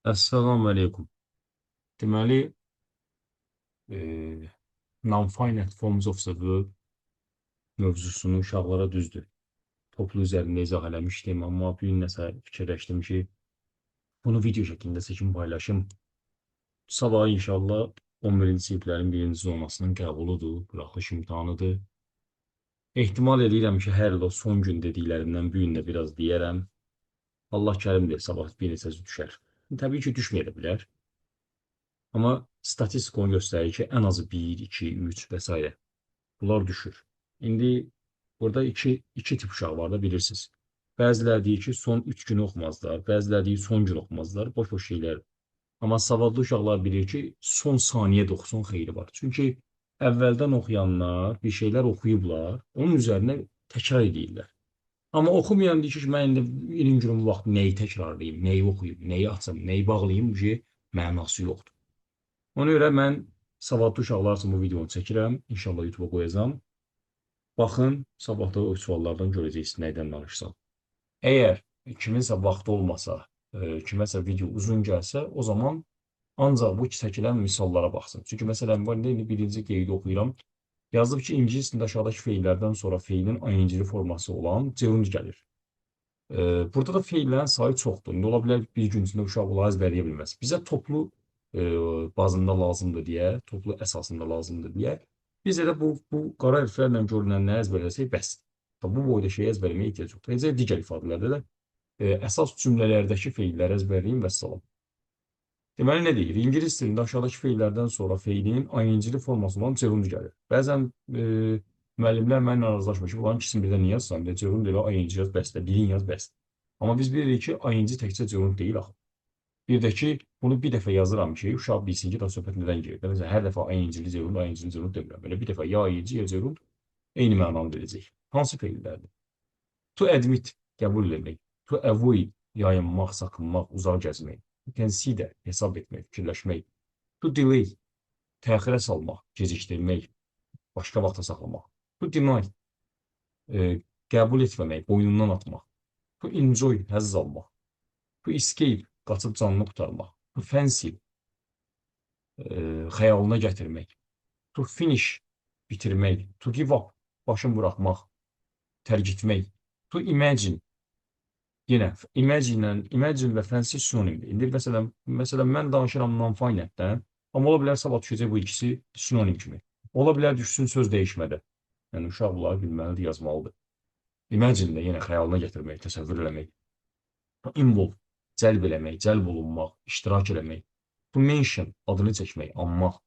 Assalamu alaikum. Deməli, e, non-finite forms of the verb mövzusunu uşaqlara düzdür. Toplu üzərində izah eləmişdim, amma bir gün nəsə fikirləşdim ki, bunu video şəklində çəkim paylaşım. Sabah inşallah 11-ci siniflərin birinci zonasının qəbuludur, buraxılış imtahanıdır. Ehtimal edirəm ki, hər il o son gün dediklərimdən bir gün də biraz deyərəm. Allah kərimdir, sabah bir neçəsi düşər. Təbii ki, düşməyə də bilər. Amma statistika onu göstərir ki, ən azı 1, 2, 3 və s. Bunlar düşür. İndi burada iki tip uşaq var da bilirsiniz. Bəziləri deyir ki, son 3 günü oxumazlar, bəziləri deyir son gün oxumazlar, boş-boş şeylər. Amma savadlı uşaqlar bilir ki, son saniyə də oxusun xeyri var. Çünki əvvəldən oxuyanlar bir şeylər oxuyublar, onun üzərinə təkrar edirlər. Amma oxumayan deyir ki, mən indi 20 günün vaxtı nəyi təkrarlayım, nəyi oxuyum, nəyi açım, nəyi bağlayım, bu şey mənası yoxdur. Ona görə mən savadlı uşaqlar üçün bu videonu çəkirəm, inşallah YouTube-a qoyacağam. Baxın, sabahda o suallardan görəcəksiniz nədən danışsam. Əgər kiminsə vaxtı olmasa, kiməsə video uzun gəlsə, o zaman ancaq bu çəkilən misallara baxsın. Çünki məsələn, ben indi birinci qeydi oxuyuram. Yazıb ki, ingilis dilində aşağıdakı feillərdən sonra feilin ing forması olan gerund gəlir. Burada da feillərin sayı çoxdur. İndi ola bilər bir gün içində uşaq bunları əzbərləyə bilməz. Bizə toplu bazında lazımdır deyə, toplu əsasında lazımdır deyə biz elə bu qara hərflərlə görünənləri əzbərləsək bəsdir. Bu boyda şeyi əzbərləməyə ehtiyac yoxdur. Necə digər ifadələrdə də əsas cümlələrdəki feilləri əzbərləyin və salam. Deməli nə deyir? İngilis dilində aşağıdakı feillərdən sonra feilin ing forması olan gerund gəlir. Bəzən müəllimlər mənimlə razılaşmır ki, bunların ikisini birdən niyə yazsan? Gerund elə ing yaz bəsdir, birin yaz bəsdir. Amma biz bilirik ki, ing təkcə gerund deyil axı. Bir də ki, bunu bir dəfə yazıram ki, uşaq bilsin ki, da söhbət nədən gedir. Məsələn, hər dəfə ing-li gerund demirəm. Belə bir dəfə ya ing, ya gerund eyni mənanı verəcək. Hansı feillərdir? To admit, qəbul etmək. To avoid, yayınmaq, sakınmaq, uzaq gəzmək. To consider, hesab etmək, fikirləşmək. To delay, təxirə salmaq, gecikdirmək, başqa vaxta saxlamaq. To deny, qəbul etməmək, boynundan atmaq. To enjoy, həzz almaq. To escape, qaçıb canını qurtarmaq. To fancy, xəyalına gətirmək. To finish, bitirmək. To give up, başını buraxmaq, tərk etmək. To imagine, yenə imagine və fancy sinonimdir. İndi məsələn mən danışıram non-finite-dən, amma ola bilər sabah düşəcək bu ikisi sinonim kimi. Ola bilər düşsün söz dəyişmədə. Yəni uşaq bunları bilməlidir, yazmalıdır. Imagine də yenə xəyalına gətirmək, təsəvvür eləmək. To involve, cəlb eləmək, cəlb olunmaq, iştirak eləmək. To mention, adını çəkmək, anmaq.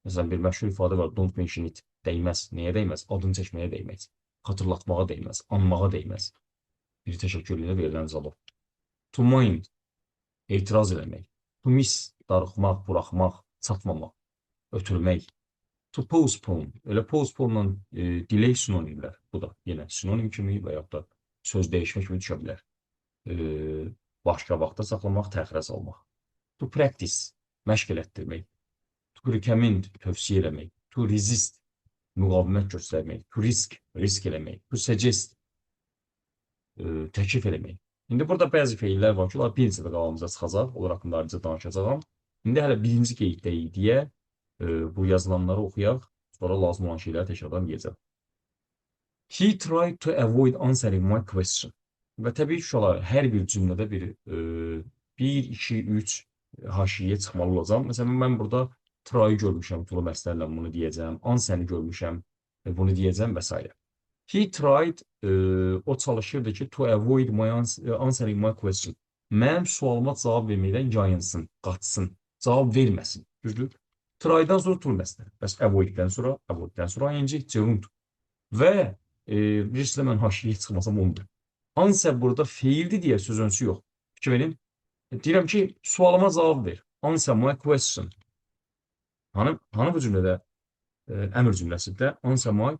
Məsələn, bir məşhur ifadə var, don't mention it, dəyməz. Nəyə dəyməz? Adını çəkməyə dəyməz. Xatırlatmağa dəyməz, anmağa dəyməz. Bir təşəkkürlüyünə verilən cavab. To mind, etiraz eləmək. To miss, darıxmaq, buraxmaq, çatmamaq, ötürmək. To postpone, elə postpone-la delay sinonimlər. Bu da yenə sinonim kimi və yaxud da söz dəyişmək kimi düşə bilər. Başqa vaxta saxlamaq, təxirə salmaq. To practice, məşq elətdirmək. To recommend, tövsiyə eləmək. To resist, müqavimət göstərmək. To risk, risk eləmək. To suggest, təklif eləmək. İndi burada bəzi feillər var ki, onlar bir neçə də qalağımıza çıxacaq, onlar haqqında ayrıca danışacağam. İndi hələ birinci qeyddəyik deyə bu yazılanları oxuyaq, sonra lazım olan şeyləri təkrardan deyəcəm. He tried to avoid answering my question. Və təbii ki, uşaqlar, hər bir cümlədə bir 2, 3 haşiyə çıxmalı olacaq. Məsələn, mən burada try görmüşəm, tulu məslərlə bunu deyəcəm, answeri görmüşəm, bunu deyəcəm və s. He tried, o çalışırdı ki, to avoid my answering my question. Mənim sualıma cavab verməkdən yayınsın, qaçsın, cavab verməsin. Düzdür? Try'dan sonra to məsələ. Bəs avoiddən sonra ing, gerund. Və bilirsinizdə mən haşiyə çıxmasam ondur. Answer burada feildir deyə sözünsü yox. Fikir verin. Deyirəm ki, sualıma cavab ver. Answer my question. Hanı bu cümlədə əmr cümləsində answer my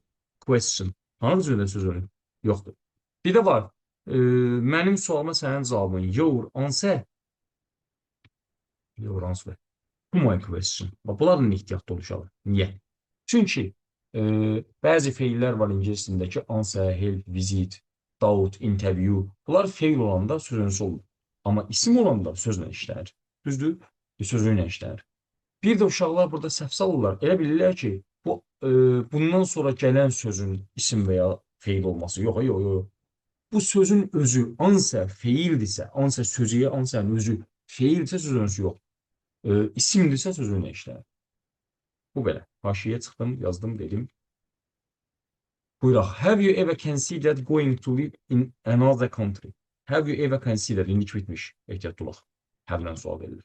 question. Hanı bu cümlədə sözünü yoxdur. Bir də var. Mənim sualıma sənin cavabın. Your answer. Your answer. To my question. Bunlarla ehtiyatlı oluşalım. Niyə? Çünki bəzi feillər var ingilis dilindəki answer, help, visit, doubt, interview. Bunlar feil olanda sözünsü olur. Amma isim olanda sözlə işlənir. Düzdür? Sözü ilə işlənir. Bir də uşaqlar burada səhv salırlar. Elə bilirlər ki, bundan sonra gələn sözün isim və ya feil olması. Yox, yox, yox. Bu sözün özü hansısa feildirsə, hansısa sözüyə, hansısa özü feildirsə sözün özü yox. İsimdirsə sözü ilə işlənir. Bu belə. Haşiyə çıxdım, yazdım, dedim. Buyuraq. Have you ever considered going to live in another country? Have you ever considered? İndik bitmiş. Ehtiyatlı olaq. Have-lə sual verilir.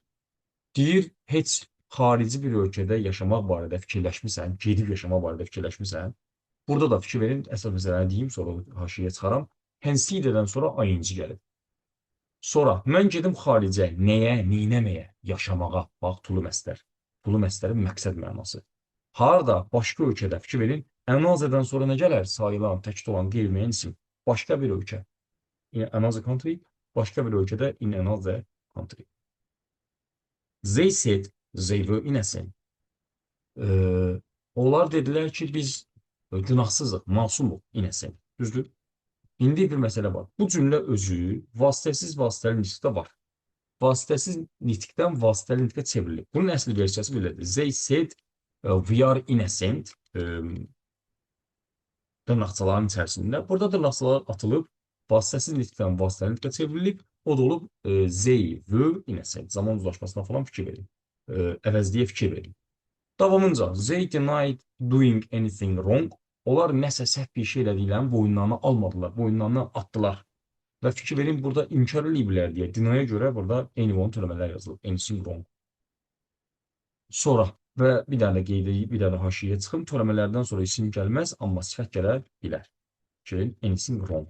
Deyir, heç xarici bir ölkədə yaşamaq barədə fikirləşmirsən, gedib yaşamaq barədə fikirləşmirsən. Burada da fikir verin, əsas məsələni deyim, sonra haşiyə çıxaram. Considerdən sonra ing gəlir. Sonra, mən gedim xaricə, nəyə, neynəməyə, yaşamağa, bax, tulu məstər. Tulu məstərin məqsəd mənası. Harada, başqa ölkədə fikir verin, another'dan sonra nə gələr? Sayılan, təkid olan, qeyri-müəyyən isim. Başqa bir ölkə. In another country, başqa bir ölkədə in another country. They said they were innocent. Onlar dedilər ki, biz günahsızıq, masumuq, innocent. Düzdür? İndi bir məsələ var. Bu cümlə özü vasitəsiz vasitəli nitqdə var. Vasitəsiz nitqdən vasitəli nitqə çevrilir. Bunun əsl versiyası belədir. They said we are innocent. Dırnaqçaların içərisində. Burada dırnaqçalar atılıb, vasitəsiz nitqdən vasitəli nitqə çevrilib, o da olub they were innocent. Zaman uzlaşmasına falan fikir verin. Əvəzliyə fikir verin. Davamınca, they denied doing anything wrong. Onlar nəsə səhv bir şey elədiklərini boyunlarına almadılar, boyunlarına atdılar. Və fikir verin, burada inkar eləyiblər deyə, deniyə görə burada anyone törəmələr yazılıb, anything wrong. Sonra və bir dənə qeyd edib, bir dənə haşiyə çıxım, törəmələrdən sonra isim gəlməz, amma sifət gələ bilər. Fikir verin, anything wrong.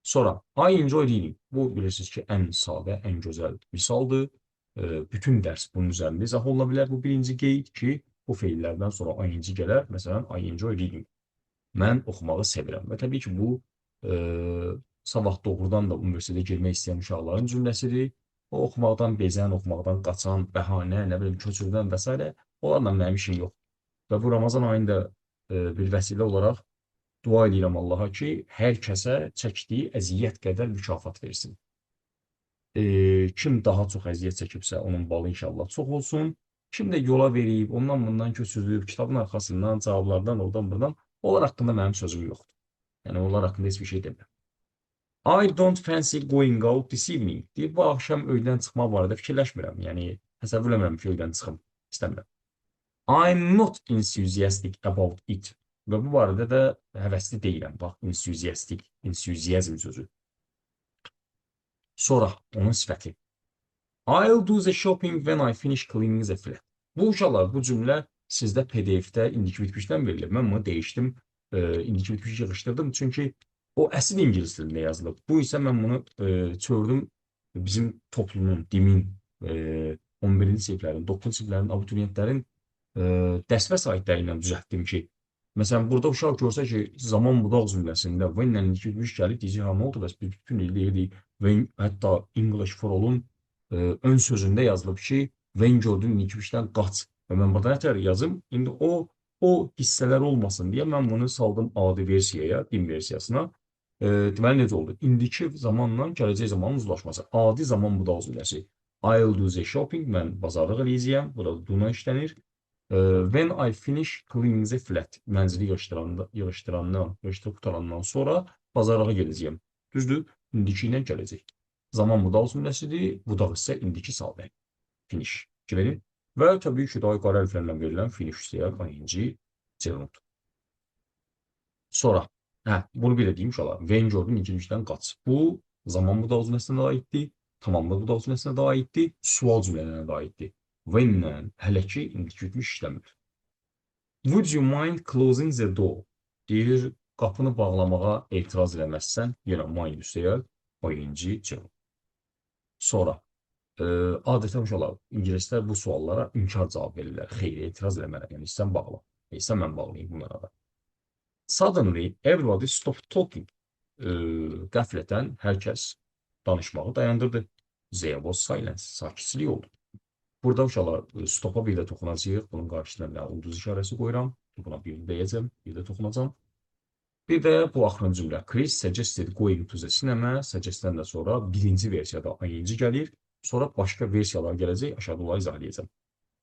Sonra, I enjoy reading. Bu, bilirsiniz ki, ən sadə, ən gözəl misaldır. Bütün dərs bunun üzərində izah oluna bilər. Bu birinci qeyd ki, bu feillərdən sonra ing gələr. Məsələn, I enjoy reading. Mən oxumağı sevirəm. Və təbii ki, bu sabah doğrudan da universitetə girmək istəyən uşaqların cümləsidir. O oxumaqdan bezən, oxumaqdan qaçan, bəhanə, nə bilim, köçürdən və s. Onlarla mənim işim yox. Və bu Ramazan ayında bir vəsilə olaraq dua edirəm Allaha ki, hər kəsə çəkdiyi əziyyət qədər mükafat versin. Kim daha çox əziyyət çəkibsə, onun balı inşallah çox olsun. Kim də yola verib, ondan bundan köçürüb, kitabın arxasından, cavablardan, oradan buradan, onlar haqqında mənim sözüm yoxdur. Yəni, onlar haqqında heç bir şey demirəm. I don't fancy going out this evening. Deyir, bu axşam öydən çıxma barədə fikirləşmirəm. Yəni, təsəvvür eləmirəm ki, öydən çıxım, istəmirəm. I'm not enthusiastic about it. Və bu barədə də həvəsli deyiləm. Bax, enthusiasm sözü. Sonra, onun sifəti. I'll do the shopping when I finish cleaning the flat. Bu uşaqlar, bu cümlə sizdə PDF-də indiki bitmişdən verilir. Mən bunu dəyişdim, indiki bitmiş yığışdırdım. Çünki o əsl ingilis dilində yazılıb. Bu isə mən bunu çördüm bizim toplumun, dimin, 11-ci siniflərin, 9-cu siniflərin, abituriyentlərin dərs vəsaitləri ilə düzəltdim ki, məsələn, burada uşaq görsə ki, zaman budaq cümləsində when ilə indiki bitmiş gəlib, deyəcək, ha, nə oldu, bəs bir bütün il deyirdik, when, hətta English for All-un ön sözündə yazılıb ki, when gördün indiki bitmişdən qaç. Və mən burada nətər yazım, indi o hissələr olmasın deyə mən bunu saldım adi versiyaya, din versiyasına. Deməli, necə oldu? İndiki zamanla gələcək zamanın uzlaşması. Adi zaman budaq cümləsi. I'll do the shopping, mən bazarlıq eləyəcəyəm. Burada do-na işlənir. When I finish cleaning the flat, mənzili yığışdırıb qutarandan sonra bazarlığa gedəcəyəm. Düzdür? İndiki ilə gələcək. Zaman budaq cümləsidir. Budaq isə indiki sadə. Finish. Verin. Və təbii ki, daha yuxarı hərflərlə verilən finish istəyər, ing, gerund. Sonra, bunu bir də deyim uşaqlar. When gördün ikinciden qaç. Bu, zaman budaq cümləsinə də aiddir, tamamlıq budaq cümləsinə də aiddir, sual cümlələrine də aiddir. When-lə hələ ki, indiki bitmiş işləmir. Would you mind closing the door? Deyir, qapını bağlamağa etiraz eləməzsən, yenə mind üstəyər, ing, gerund. Sonra, adətən uşaqlar, ingilislər bu suallara inkar cavab verirlər. Xeyr, etiraz eləmərəm, yəni istən bağla. İstən mən bağlayayım bunlara da. Suddenly, everybody stopped talking. Qəflətən hər kəs danışmağı dayandırdı. There was silence. Sakitçilik oldu. Burada uşaqlar, stopa bir də toxunacaq. Bunun qarşısına mən ulduz işarəsi qoyuram. Buna bir deyəcəm, bir də toxunacam. Bir də bu axırıncı cümlə. Chris suggested going to the cinema. Suggestdən də sonra birinci versiyada ing gəlir. Sonra başqa versiyalar gələcək, aşağıda onları izah edəcəm.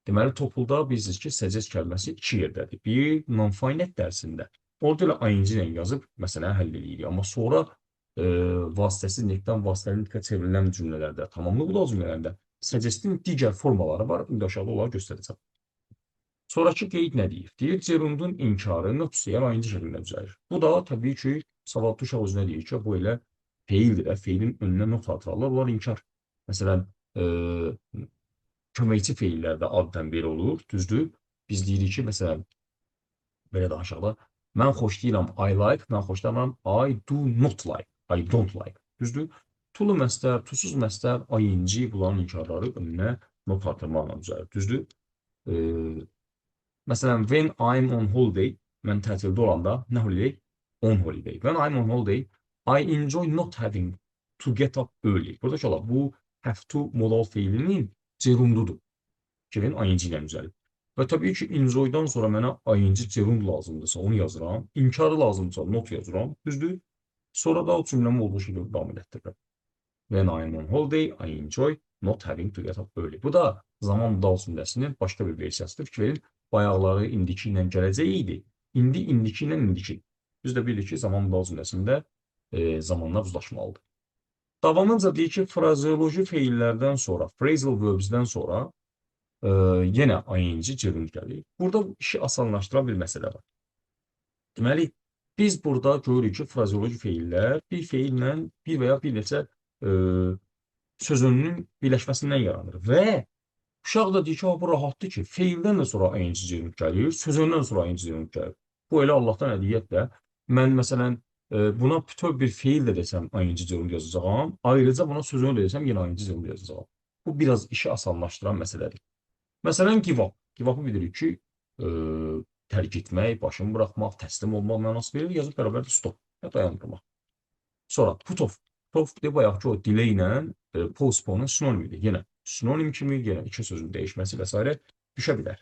Deməli, topulda bilirsiniz ki, suggest kəlməsi 2 yerdədir. Bir, non-finite dərsində. Orada elə ing ilə yazıb, məsələn, həll edirik. Amma sonra vasitəsiz netdən vasitəli netə çevrilən cümlələrdə, tamamlıq da cümlələrdə suggest-in digər formaları var. İndi aşağıda onları göstərəcəm. Sonrakı qeyd nə deyir? Deyir, gerundun inkarı notus deyər ing şəklində düzəlir. Bu da təbii ki, savadlı uşaq özünə deyir ki, bu elə feildir və feilin önünə not atırlar. Bunlar inkar. Məsələn, köməkçi feillərdə addən beri olur, düzdür? Biz deyirik ki, məsələn, belə də aşağıda, mən xoşlayıram I like, mən xoşlamıram I do not like, I don't like, düzdür? Tulu məstər, tusuz məstər, ing bunların inkarları önünə not atırmaqla düzəlir, düzdür? Məsələn, when I'm on holiday, mən tətildə olanda, nə holiday? On holiday. When I'm on holiday, I enjoy not having to get up early. Buradakı ola, bu have to modal feilinin gerundudur. Kimin ing ilə düzəlib. Və təbii ki, enjoy-dan sonra mənə ing gerund lazımdırsa, onu yazıram. İnkarı lazımdırsa, not yazıram. Düzdür? Sonra da o cümləmi olduğu şəkildə davam etdirirəm. When I'm on holiday, I enjoy not having to get up early. Bu da zaman modal cümləsinin başqa bir versiyasıdır. Fikir verin, bayaqları indiki ilə gələcək idi. İndi indiki ilə indiki. Biz də bilirik ki, zaman modal cümləsində zamanlar uzlaşmalıdır. Davamınca deyir ki, frazeoloji feillərdən sonra, phrasal verbs'dən sonra yenə ing gerund gəlir. Burada işi asanlaşdıran bir məsələ var. Deməli, biz burada görürük ki, frazeoloji feillər bir feillə bir və ya bir neçə sözünün birləşməsindən yaranır. Və uşaq da deyir ki, bu rahatdır ki, feildən də sonra ing gerund gəlir, sözündən sonra ing gerund gəlir. Bu elə Allahdan hədiyyətlə. Mən məsələn, buna bütöv bir feil də desəm ing gerund yazacağam, ayrıca buna sözünü də desəm yenə ing gerund yazacağam. Bu biraz işi asanlaşdıran məsələdir. Məsələn, give up. Give up-ı bilirik ki, tərk etmək, başını buraxmaq, təslim olmaq mənası verir, yazıb bərabərdir stop, ya dayandırmaq. Sonra put off. Put off de bayaq ki, o delay ilə postpone-un sinonimidir. Yenə sinonim kimi, yenə iki sözün dəyişməsi və s. düşə bilər.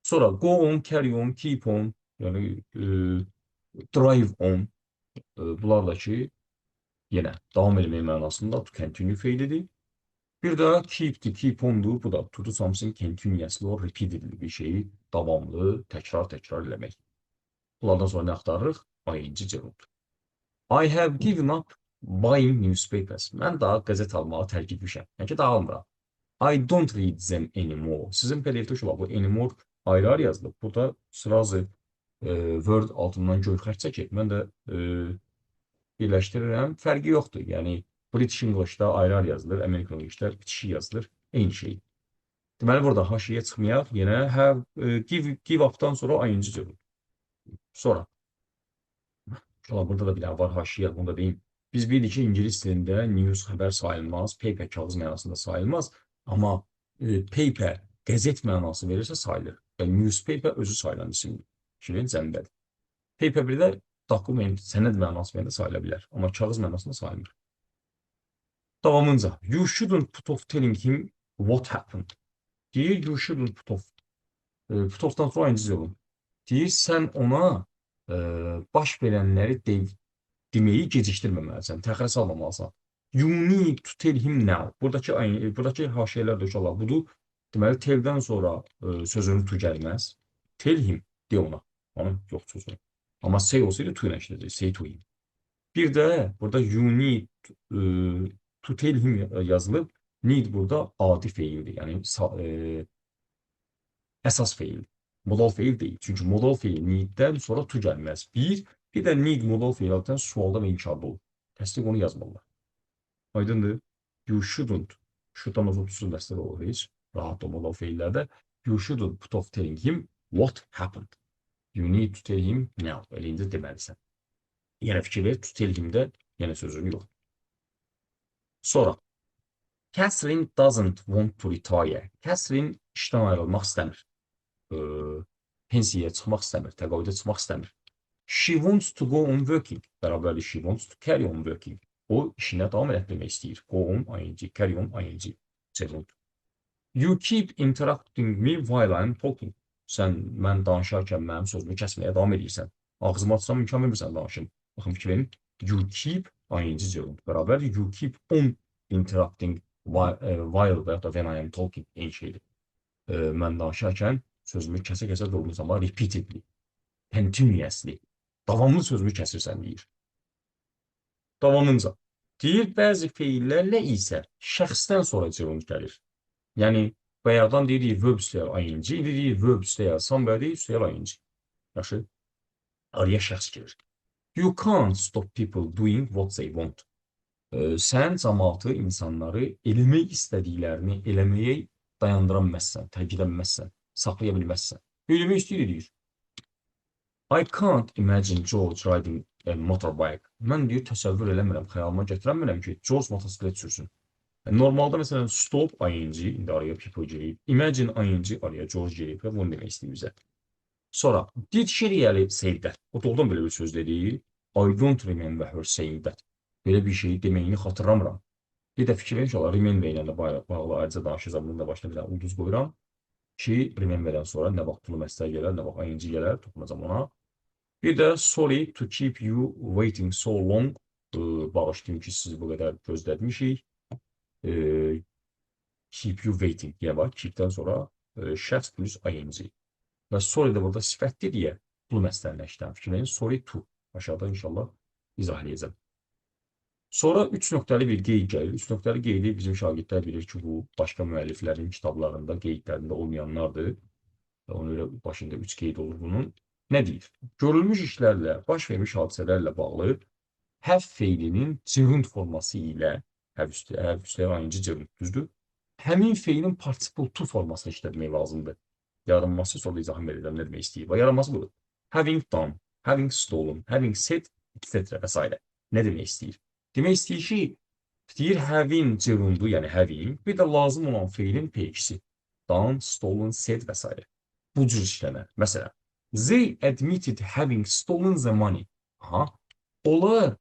Sonra go on, carry on, keep on, yəni drive on, bunlar da ki, yenə davam etmək mənasında to continue feilidir. Bir də keep'dir, keep on'dur. Bu da to do something continuously or repeatedly bir şeyi davamlı, təkrar eləmək. Bunlardan sonra nə axtarırıq? ing gerund. I have given up buying newspapers. Mən daha qəzet almağı tərk etmişəm. Yəni ki, daha almıram. I don't read them anymore. Sizin PDF-də bu anymore ayrı-ayrı yazılıb. Burada sırası Word altından gövxər çəkib. Mən də birləşdirirəm. Fərqi yoxdur. Yəni, British English-da ayrı-ayrı yazılır, American English-da bitişik yazılır. Eyni şey. Deməli, burada haşiyə çıxmayaq. Yenə have, give up-dan sonra ing gerund. Sonra. Burada da bir dənə var haşiyə, bunu da deyim. Biz bilirik ki, İngilis dilində news xəbər sayılmaz, paper kağız mənasında sayılmaz. Amma paper qəzet mənası verirsə sayılır. Yəni, newspaper özü sayılan isimdir. Şirin cəmdədir. Paper bir də dokument, sənəd mənası verəndə sayıla bilər. Amma kağız mənasında sayılmır. Davamınca, you shouldn't put off telling him what happened. Deyir, you shouldn't put off. Put off'dan sonra ing gerund. Deyir, sən ona baş verənləri deməyi gecikdirməməlisən, təxirə salmamalısan. You need to tell him now. Buradakı haşiyələr də uşaqlar budur. Deməli, tell-dən sonra sözünü to gəlməz. Tell him, de ona. Onun yox sözünü. Amma say olsaydı to ilə işləyəcək. Say to him. Bir də burada you need to tell him yazılıb. Need burada adi feildir. Yəni, əsas feil. Modal feil deyil. Çünki modal feil need-dən sonra to gəlməz. Bir də need modal feil altından sualda və inkarda olur. Təsdiq onu yazmalılar. Aydındır. You shouldn't. Should-dan otursuz məsələ olur heç. Rahat o modal feillərdə. You shouldn't put off telling him what happened. You need to tell him now. Elə indi deməlisən. Yenə fikir ver. To tell him-də yenə sözünü yox. Sonra. Catherine doesn't want to retire. Catherine işdən ayrılmaq istəmir. Pensiyaya çıxmaq istəmir. Təqaüdə çıxmaq istəmir. She wants to go on working. Bərabərdir. She wants to carry on working. O işinə davam etdirmək istəyir. Go on, ing. Carry on, ing. Gerund. You keep interrupting me while I'm talking. Mən danışarkən mənim sözümü kəsməyə davam edirsən. Ağzımı açsam imkan vermirsən danışım. Baxın fikir verin. You keep ing gerund. Bərabərdir. You keep on interrupting while və ya da when I am talking eyni şeydir. Mən danışarkən sözümü kəsə-kəsə doğru zaman repeatedly, continuously, davamlı sözümü kəsirsən deyir. Davamınca. Deyir, bəzi feillərlə isə şəxsdən sonra gerund gəlir. Yəni, bayaqdan deyirik verb üstəyər ing, indi deyir verb üstəyər somebody üstəyər ing. Yaxşı, araya şəxs girir. You can't stop people doing what they want. Sən cəmaatı, insanları eləmək istədiklərini eləməyə dayandıra bilməzsən, təkid bilməzsən, saxlaya bilməzsən. Eləmək istəyir, deyir. I can't imagine George riding a motorbike. Mən deyir, təsəvvür eləmirəm, xəyalıma gətirəmirəm ki, George motosiklet sürsün. Normalda məsələn stop ing, indi araya people girib, imagine ing araya George girib və bunu demək istəyir bizə. Sonra, did she really say that? O doğrudan belə bir söz deyil. I don't remember her saying that. Belə bir şey deməyini xatırlamıram. Bir də fikir verin inşallah, remember ilə də bağlı ayrıca danışacağım. Bunun da başına bir dənə ulduz qoyuram ki, rememberdən sonra nə vaxt pulu məsələ gələr, nə vaxt ing gələr, toxunacam ona. Bir də sorry to keep you waiting so long. Bağışlayın ki, sizi bu qədər gözlətmişik. Keep you waiting diye var. Keep'dən sonra şəxs plus ing. Və sorry də burada sifətdir deyə pulu məsələləşdirəm. Fikirləyin, sorry to. Aşağıda inşallah izah edəcəm. Sonra 3 nöqtəli bir qeyd gəlir. 3 nöqtəli qeydi bizim şagirdlər bilir ki, bu başqa müəlliflərin kitablarında, qeydlərində olmayanlardır. Ona görə başında 3 qeyd olur bunun. Nə deyir? Görülmüş işlərlə, baş vermiş hadisələrlə bağlı have feilinin gerund forması ilə have üstəyə ing gerund düzdür. Həmin feilin participle to formasını işlətmək lazımdır. Yaranması sonra izahını verirəm, nə demək istəyir. Yaranması budur. Having done, having stolen, having said, etc. və s. Nə demək istəyir? Demək istəyir ki, deyir having gerundu, yəni having, bir də lazım olan feilin peyikisi. Done, stolen, said və s. Bu cür işlənər. Məsələn, they admitted having stolen the money. Aha. Onlar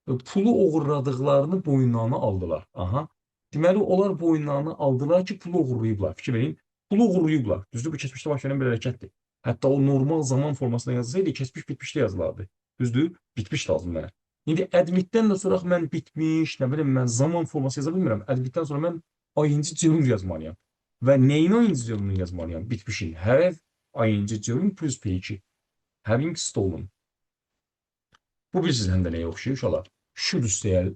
pulu oğurladıqlarını boyunlarına aldılar. Aha. Deməli, onlar boyunlarını aldılar ki, pulu oğurlayıblar. Fikir verin, pulu oğurlayıblar. Düzdür, bu keçmişdə baş verən bir hərəkətdir. Hətta o normal zaman formasında yazılsaydı, keçmiş bitmişdə yazılardı. Düzdür, bitmiş lazım mənə. İndi admitdən də sonra mən bitmiş, nə bilim, mən zaman forması yaza bilmirəm. Admitdən sonra mən ing gerund yazmalıyam. Və nəyin ing gerundunu yazmalıyam? Bitmişin. Have ing gerund plus P2. Having stolen. Bu bilirsiniz həm də nəyə oxşayır uşaqlar? Should üstəyər,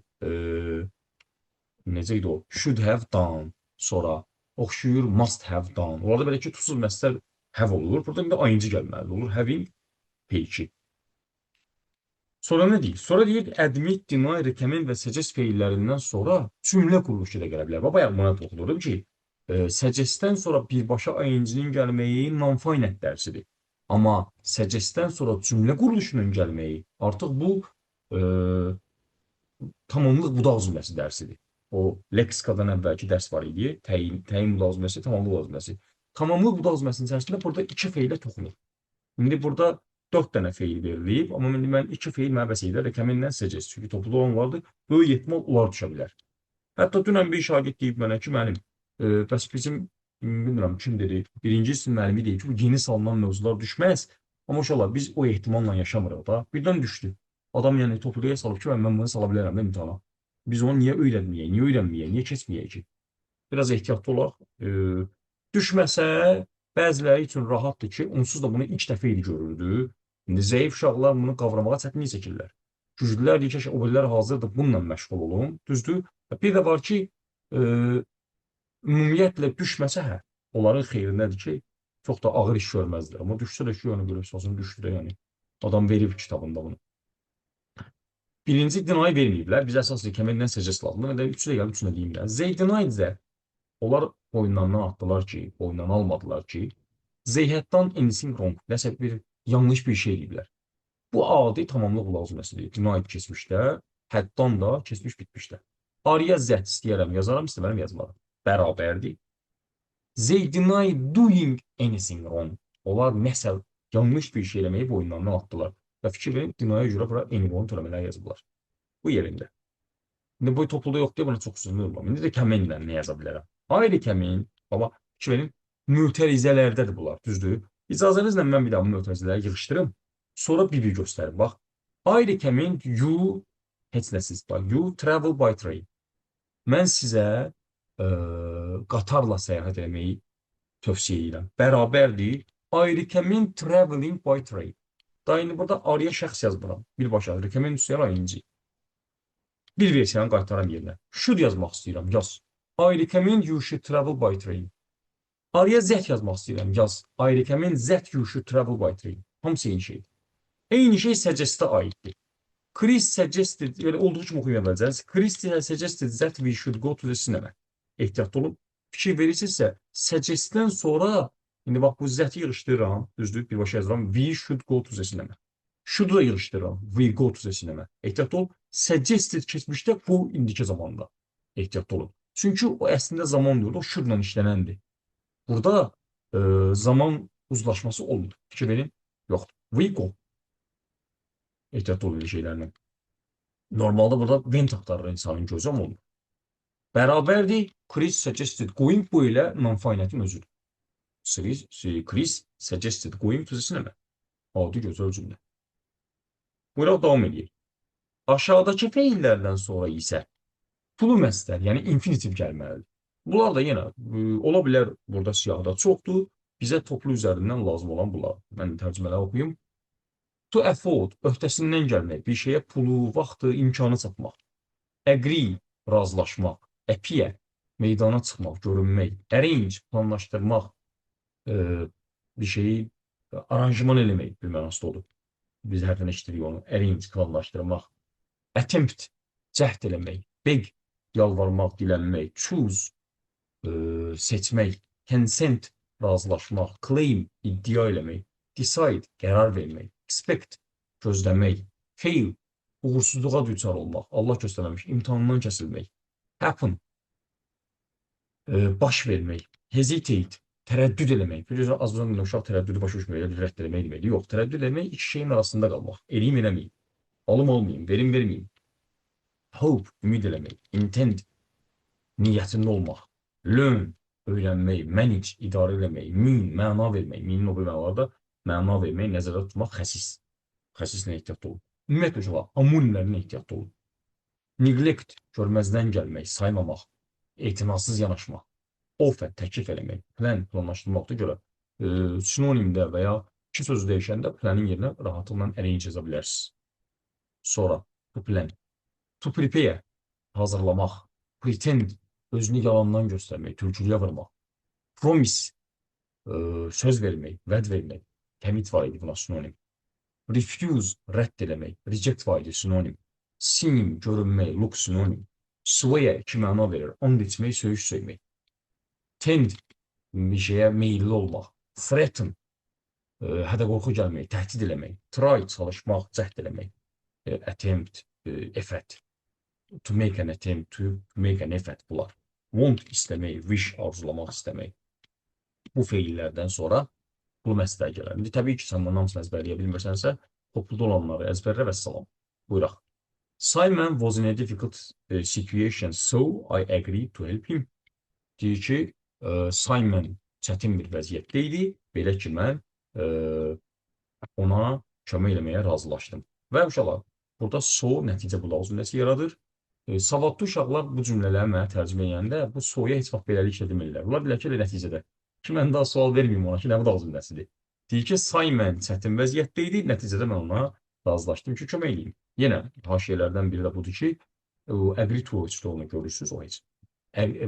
necə idi o? Should have done. Sonra oxşayır must have done. Orada belə ki, tuzsuz məsələr have olur. Burada indi ing gəlməli olur. Having P2. Sonra nə deyir? Sonra deyir, admit, deny, recommend və suggest feillərindən sonra cümlə quruluşu da gələ bilər. Bayaq buna toxunurdum ki, suggestdən sonra birbaşa ing-nin gəlməyi non-finite dərsidir. Amma suggestdən sonra cümlə quruluşunun gəlməyi artıq bu tamamlıq budaq cümləsi dərsidir. O leksikadan əvvəlki dərs var idi. Təyin budaq cümləsi, tamamlıq budaq cümləsi. Tamamlıq budaq cümləsinin içərisində burada 2 feilə toxunur. İndi burada 4 dənə feil verilib, amma indi mən 2 feil mənə bəs edir, recommend-dən suggest. Çünki topluda olan vardır, böyük ehtimal onlar düşə bilər. Hətta dünən bir şagird deyib mənə ki, mənim, bəs bizim, bilmirəm kim dedi, birinci sinif müəllimi deyib ki, bu yeni salınan mövzular düşməz, amma uşaqlar biz o ehtimalla yaşamırıq da, birdən düşdü. Adam yəni topluya salıb ki, mən bunu sala bilərəm də imtihana. Biz onu niyə öyrənməyək, niyə keçməyək ki? Biraz ehtiyatlı olaq. Düşməsə, bəziləri üçün rahatdır ki, onsuz da bunu ilk dəfə idi görürdü. İndi zəif uşaqlar bunu qavramağa çətinlik çəkirlər. Güclülər deyir ki, o birilər hazırdır, bununla məşğul olun. Düzdür? Bir də var ki, ümumiyyətlə düşməsə hə, onların xeyrindədir ki, çox da ağır iş görməzdir. Amma düşsə də ki, onu görürsün, düşdü də yəni. Adam verib kitabında bunu. Birinci deny verməyiblər. Biz əsas recommend-dən suggest lazımdır. Və də üçü də gəlib, üçünə deyim də. They denied that. Onlar oyunlarından atdılar ki, oyundan almadılar ki, they had done anything wrong. Nəsə bir yanlış bir şey ediblər. Bu adi tamamlıq lazıməsidir. Denied keçmişdə, had done da keçmiş bitmişdə. Araya z istəyərəm, yazaram, istəmərəm, yazmaram. Bərabərdir. They denied doing anything wrong. Onlar nəsə yanlış bir şey eləməyib oyunlarından atdılar. Və fikir verin, deniyə görə bura anyone törəmələr yazıblar. Bu yerində. İndi bu topluda yox deyə buna çox sözünü olmam. İndi recommend-lə nə yaza bilərəm? Ay recommend, baba, fikir verin, mütərizələrdədir bunlar, düzdür? İcazənizlə mən bir daha mütərizələri yığışdırım. Sonra bir göstərim. Bax, I recommend you, heç nəsiz, bax, you travel by train. Mən sizə qatarla səyahət etməyi tövsiyə edirəm. Bərabərdir. I recommend traveling by train. Da indi burada araya şəxs yazmıram. Birbaşa recommend üstəyər ayıncı. Bir versiyanı qaytaram yerinə. Should yazmaq istəyirəm, yaz. I recommend you should travel by train. Araya Z yazmaq istəyirəm, yaz. I recommend that you should travel by train. Hamısı eyni şeydir. Eyni şey suggest-a aiddir. Chris suggested, yani olduğu kimi oxuyun əvvəlcə. Chris suggested that we should go to the cinema. Ehtiyatlı olun. Fikir verirsinizsə, suggest-dən sonra, indi bax bu z-i yığışdırıram, düzdür, birbaşa yazıram. We should go to the cinema. Should da yığışdırıram. We go to the cinema. Ehtiyatlı olun. Suggested keçmişdə bu indiki zamanda. Ehtiyatlı olun. Çünki o əslində zaman deyil, o should-la işlənəndir. Burada zaman uzlaşması olmur. Fikir verin, yoxdur. We go. Ehtiyatlı olun şeylərlə. Normalda burada when axtarır insanın gözü, amma olmur. Bərabərdir. Chris suggested going bu ilə non-finite-in özüdür. Chris suggested going to the cinema. Adi gözəl cümlə. Buyuraq davam edeyim. Aşağıdakı feillərdən sonra isə pulu məstər, yəni infinitiv gəlməlidir. Bunlar da yenə ola bilər burada siyahıda çoxdur. Bizə toplu üzərindən lazım olan bunlar. Mən tərcümələri oxuyum. To afford, öhdəsindən gəlmək, bir şeyə pulu, vaxtı, imkanı çatmaq. Agree, razılaşmaq. Appear, meydana çıxmaq, görünmək. Arrange, planlaşdırmaq, bir şeyi aranjman eləmək bir mənasında olur. Biz hərdən eşitirik onu. Arrange, planlaşdırmaq. Attempt, cəhd eləmək. Beg, yalvarmaq, dilənmək. Choose, seçmək. Consent, razılaşmaq. Claim, iddia eləmək. Decide, qərar vermək. Expect, gözləmək. Fail, uğursuzluğa düçar olmaq. Allah göstərməmiş, imtihandan kəsilmək. Happen, baş vermək. Hesitate, tərəddüd eləmək. Biliyorsunuz, az önce uşaq tərəddüdü başa düşmür, rədd eləmək deməkdir. Yox, tərəddüd eləmək iki şeyin arasında qalmaq. Eləyim, eləməyim. Alım, olmayayım, verim, verməyim. Hope, ümid eləmək. Intend, niyyətində olmaq. Learn, öyrənmək. Manage, idarə eləmək. Mean, məna vermək. Meanin o bir mənalarda məna vermək, nəzərdə tutmaq, xəsis. Xəsislə ehtiyatlı olun. Ümumiyyətlə uşaqlar, amunilərlə ehtiyatlı olun. Neglect, görməzdən gəlmək, saymamaq. Etinasız yanaşmaq. Offer, təklif eləmək. Plan, planlaşdırmaqda görə sinonimdə və ya iki sözü dəyişəndə planın yerinə rahatlıqla arrange yaza bilərsiniz. Sonra, to plan. To prepare, hazırlamaq. Pretend, özünü yalandan göstərmək, tülkülüyə vurmaq. Promise, söz vermək, vəd vermək. Təmid var idi buna sinonim. Refuse, rədd eləmək. Reject var idi sinonim. Seem, görünmək, look sinonim. Swear, iki məna verir. And içmək, söyüş söymək. Tend, bir şeyə meyilli olmaq. Threaten, hədə qorxu gəlmək, təhdid eləmək. Try, çalışmaq, cəhd eləmək. Attempt, effort. To make an attempt, to make an effort bunlar. Want, istəmək, wish, arzulamaq, istəmək. Bu feillərdən sonra bu məsələ gələr. İndi təbii ki, sən bunun hamısını əzbərləyə bilmirsənsə, topluda olanları əzbərlə və salam. Buyuraq. Simon was in a difficult situation, so I agreed to help him. Deyir ki, Simon çətin bir vəziyyətdə idi, belə ki, mən ona kömək eləməyə razılaşdım. Və uşaqlar, burada so nəticə bulaq cümləsi yaradır. Savadlı uşaqlar bu cümlələri mənə tərcümə edəndə bu soya heç vaxt beləliklə demirlər. Bunlar bilər ki, nəticədə. Ki, mən daha sual verməyim ona ki, nə bu da cümləsidir. Deyir ki, Simon çətin vəziyyətdə idi, nəticədə mən ona razılaşdım ki, kömək edeyim. Yenə haşiyələrdən biri də budur ki, agree to onu görürsünüz, o heç.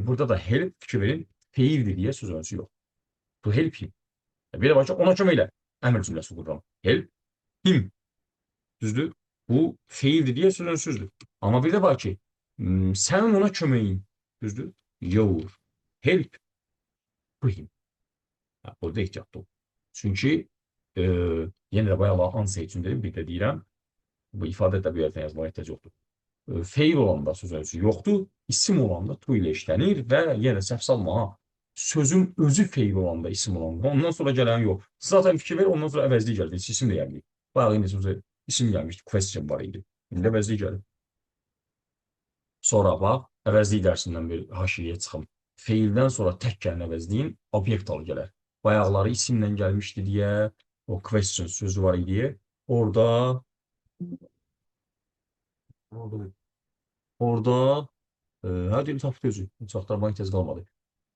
Burada da help, fikir verin, feildir deyə söz önüsü yox. To help him. Bir də var ki, ona kömək elə. Əmr cümləsi qururam. Help him. Düzdür? Bu feildir deyə söz önüsüzdür. Amma bir də var ki, sənin ona köməyin. Düzdür? Your help to him. Burada ehtiyatlı ol. Çünki yenə də bayaqlar answer üçün dedim, bir də deyirəm, bu ifadə də bir yerdən yazmağa ehtiyac yoxdur. Feil olanda söz önüsü yoxdur, isim olanda to ilə işlənir və yenə səhv salma, sözün özü feil olanda isim olanda, ondan sonra gələn yox. Zaten fikir ver, ondan sonra əvəzlik gəldi, isim də gəldi. Bayaq indi isim gəlmişdi, question var idi. İndi əvəzlik gəldi. Sonra bax, əvəzlik dərsindən bir haşiyyə çıxım. Feildən sonra tək gələn əvəzliyin obyekt alı gələr. Bayaqları isimlə gəlmişdi deyə, o question sözü var idi. Orada Hə deyim tapdı özü. Heç axtarmağa ehtiyac qalmadı.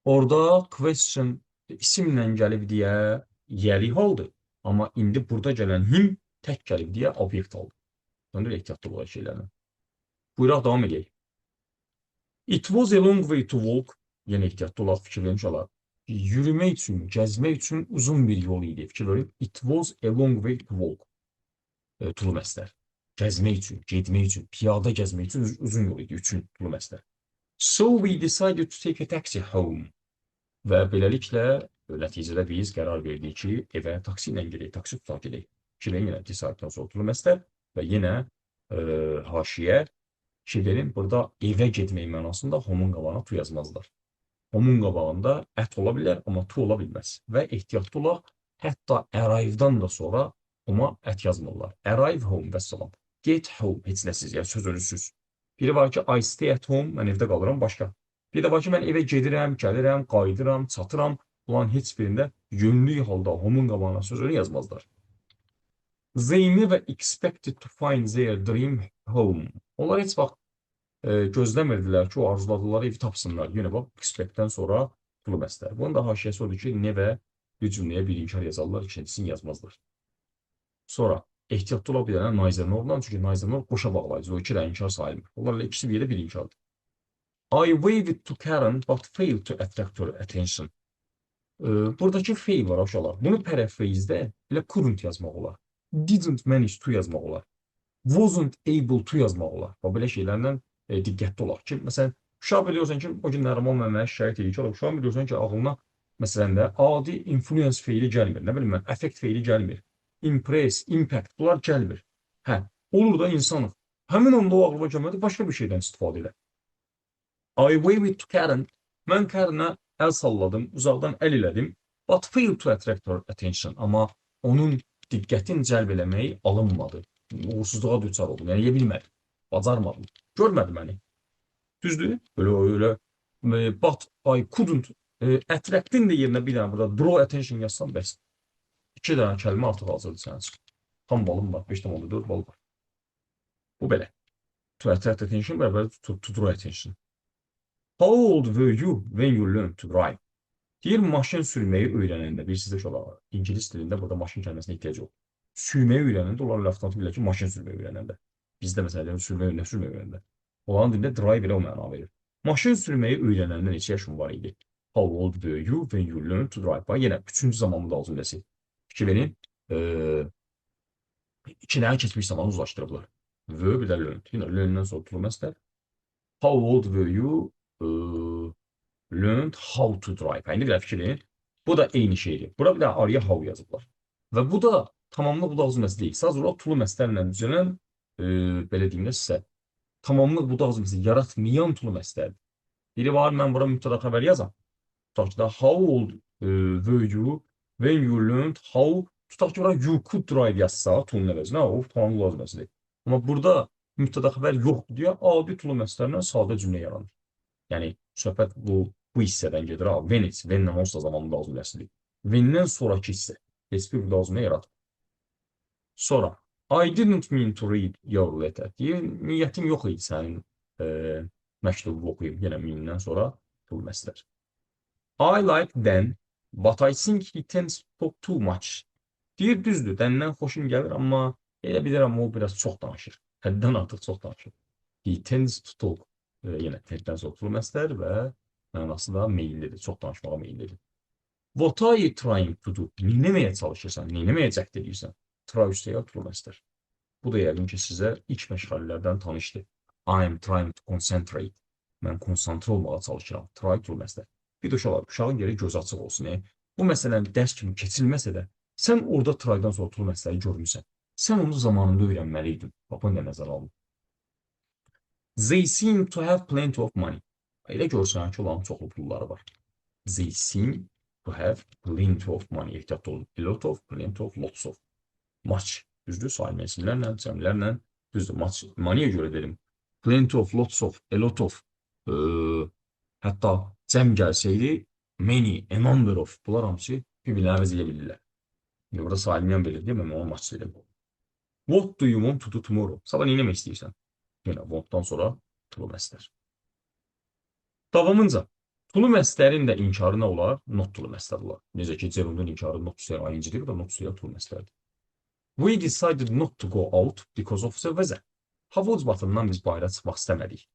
Orada question isimlə gəlib deyə yeri haldır. Amma indi burada gələn him tək gəlib deyə obyekt aldı. Sonra ehtiyatlı olacaq şeylərlə. Buyuraq davam edək. It was a long way to walk. Yenə ehtiyatlı olaq, fikir vermiş olar. Yürümək üçün, gəzmək üçün uzun bir yol idi. Fikir verin. It was a long way to walk. Tulu məstər. Gəzmək üçün, getmək üçün, piyada gəzmək üçün uzun yol idi. Üçün tulu məstər. So we decided to take a taxi home. Və beləliklə nəticədə biz qərar verdik ki, evə taksi ilə gedək, taksi tutaq gedək. Fikir verin, yenə deciddən sonra tulu məstər və yenə haşiyə şey verin, burada evə getmək mənasında homun qabağına tu yazmazlar. Homun qabağında ət ola bilər, amma tu ola bilməz. Və ehtiyatlı olaq, hətta arrive'dan da sonra homa ət yazmırlar. Arrive home və salam. Get home, heç nəsiz, yəni söz ölüsüz. Biri var ki, I stay at home, mən evdə qalıram, başqa. Bir də var ki, mən evə gedirəm, gəlirəm, qayıdıram, çatıram. Ulan heç birində yönlü halda homun qabağına söz ölü yazmazlar. They never expected to find their dream home. Onlar heç vaxt gözləmirdilər ki, o arzuladıkları evi tapsınlar. Yenə bax, expect-dən sonra tulu məstər. Bunun da haşiyəsi odur ki, never bir cümləyə bir inkar yazarlar, ikincisini yazmazlar. Sonra ehtiyatlı ola bilənə neither nor'dan, çünki neither nor boşa bağlayıcı, o iki də inkar sayılmır. Onlarla ikisi bir yerdə bir inkardır. I waved to Karen but failed to attract her attention. Buradakı fail var aşağılar. Bunu paraphrase-də elə couldn't yazmaq olar. Didn't manage to yazmaq olar. Wasn't able to yazmaq olar. Və belə şeylərlə diqqətli olaq ki, məsələn, uşaq biliyorsan ki, o günlər Rəman müəllimə şikayət edir ki, uşaq biliyorsan ki, ağlına məsələn də adi influence feili gəlmir. Nə bilim mən, effect feili gəlmir. Impress, impact, bunlar gəlmir. Hə, olur da insanıq. Həmin anda o ağlıma gəlmədi, başqa bir şeydən istifadə elə. I waved to Karen. Mən Karen'a əl salladım, uzaqdan əl elədim. But failed to attract her attention. Amma onun diqqətini cəlb eləməyi alınmadı. Uğursuzluğa düçar oldum. Yəni, yeyə bilmədim. Bacarmadım. Görmədi məni. Düzdür? Öyle. But I couldn't. Attract'in də yerinə bir dənə burada draw attention yazsam bəs. 2 dənə kəlmə artıq hazırdır sənin üçün. Tam balım var. 5,4 bal var. Bu belə. To attract attention bərabər to draw attention. How old were you when you learned to drive? Deyir, maşın sürməyi öyrənəndə, bir sizdə şolar, İngilis dilində burada maşın kəlməsinə ehtiyac yox. Sürməyi öyrənəndə, onlar laftan bilir ki, maşın sürməyi öyrənəndə. Bizdə məsələn, sürməyi öyrənəndə. Onların dilində drive elə o məna verir. Maşın sürməyi öyrənəndə neçə yaşın var idi? How old were you when you learned to drive? Bax, yenə 3-cü zamanlı da cümləsi. Fikir verin, iki dənə keçmiş zamanı uzlaşdırıblar. Were bir də learned. Yenə learn'dən sonra tulu məstər. How old were you learned how to drive? İndi bir də fikir verin. Bu da eyni şeydir. Bura bir də araya how yazıblar. Və bu da tamamlıq budaq cümləsi deyil. Sadəcə olaraq tulu məstərlə düzələn, belə deyim də sizə, tamamlıq budaq cümləsi yaratmayan tulu məstərdir. Biri var, mən bura mübtəda xəbər yazam. Tutaq ki da, how old were you when you learned how, tutaq ki bura you could drive yazsa, tulun əvəzinə, o tamamlıq cümləsidir. Amma burada mübtəda xəbər yoxdur deyə, adi tulu məstərlə sadə cümlə yaranır. Yəni, söhbət bu hissədən gedir. When it's, when-lə onsuz da zamanlı da cümləsidir. When-dən sonraki hissə. Heç bir budaq cümlə yaratır. Sonra, I didn't mean to read your letter. Deyir, niyyətim yox idi sənin məktubu oxuyub. Yenə mean-dən sonra tulu məstər. I like Dan, but I think he tends to talk too much. Deyir, düzdür, Dan'dan xoşum gəlir, amma elə bilirəm, o biraz çox danışır. Həddən artıq çox danışır. He tends to talk. Yenə tenddən sonra tulu məstər və mənası da meyillidir, çox danışmağa meyillidir. What are you trying to do? Neynəməyə çalışırsan, neynəməyə cəhd edirsən? Try üstəyə tulu məstər. Bu da yəqin ki, sizə ilk məşğələlərdən tanışdır. I am trying to concentrate. Mən konsantrə olmağa çalışıram. Try tulu məstər. Bir də uşağın yeri göz açıq olsun. Bu məsələn dərs kimi keçilməsə də, sən orada try'dan sonra tulu məstəri görmüsən. Sən onu zamanında öyrənməliydin. Bax, bunu da nəzərə alın. They seem to have plenty of money. Elə görsən ki, onların çoxlu pulları var. They seem to have plenty of money. Ehtiyatlı olun. A lot of, plenty of, lots of. Much. Düzdür, saymə isimlərlə, cəmlərlə. Düzdür, much. Money-yə görə dedim. Plenty of, lots of, a lot of. Hətta cəm gəlsəydi, many, a number of. Bunlar hamısı bir-birinə əvəz edə bilirlər. Burada saymıyan bilir, deyəm, mən ona much dedim. What do you want to do tomorrow? Sabah nə etmək istəyirsən? Yenə want-dan sonra tulu məstər. Davamınca, tulu məsdərin də inkarı nə olar? Not tulu məsdər olar. Necə ki, Cerundun inkarı not to say ing-dir, bu da not to say tulu məsdərdir. We decided not to go out because of the weather. Hava ucbatından biz bayıra çıxmaq istəmədik.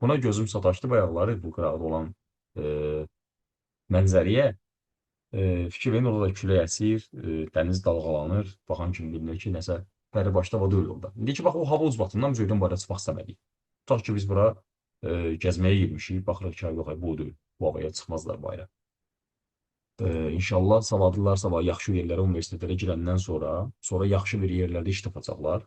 Buna gözüm sataşdı bayaqları bu qıraqda olan mənzəriyə. Fikir verin, orada da külək əsir, dəniz dalğalanır, baxan kimi bilinir ki, nəsə pəri başda var deyil orada. İndi ki, bax, o hava ucbatından biz öydən bayıra çıxmaq istəmədik. Tutaq ki, biz bura gəzməyə girmişik, baxırıq ki, yox, bu deyil, bu havaya çıxmazlar bayıra. İnşallah savadlılar sabah yaxşı yerlərə, universitetlərə girəndən sonra yaxşı bir yerlərdə iş tapacaqlar,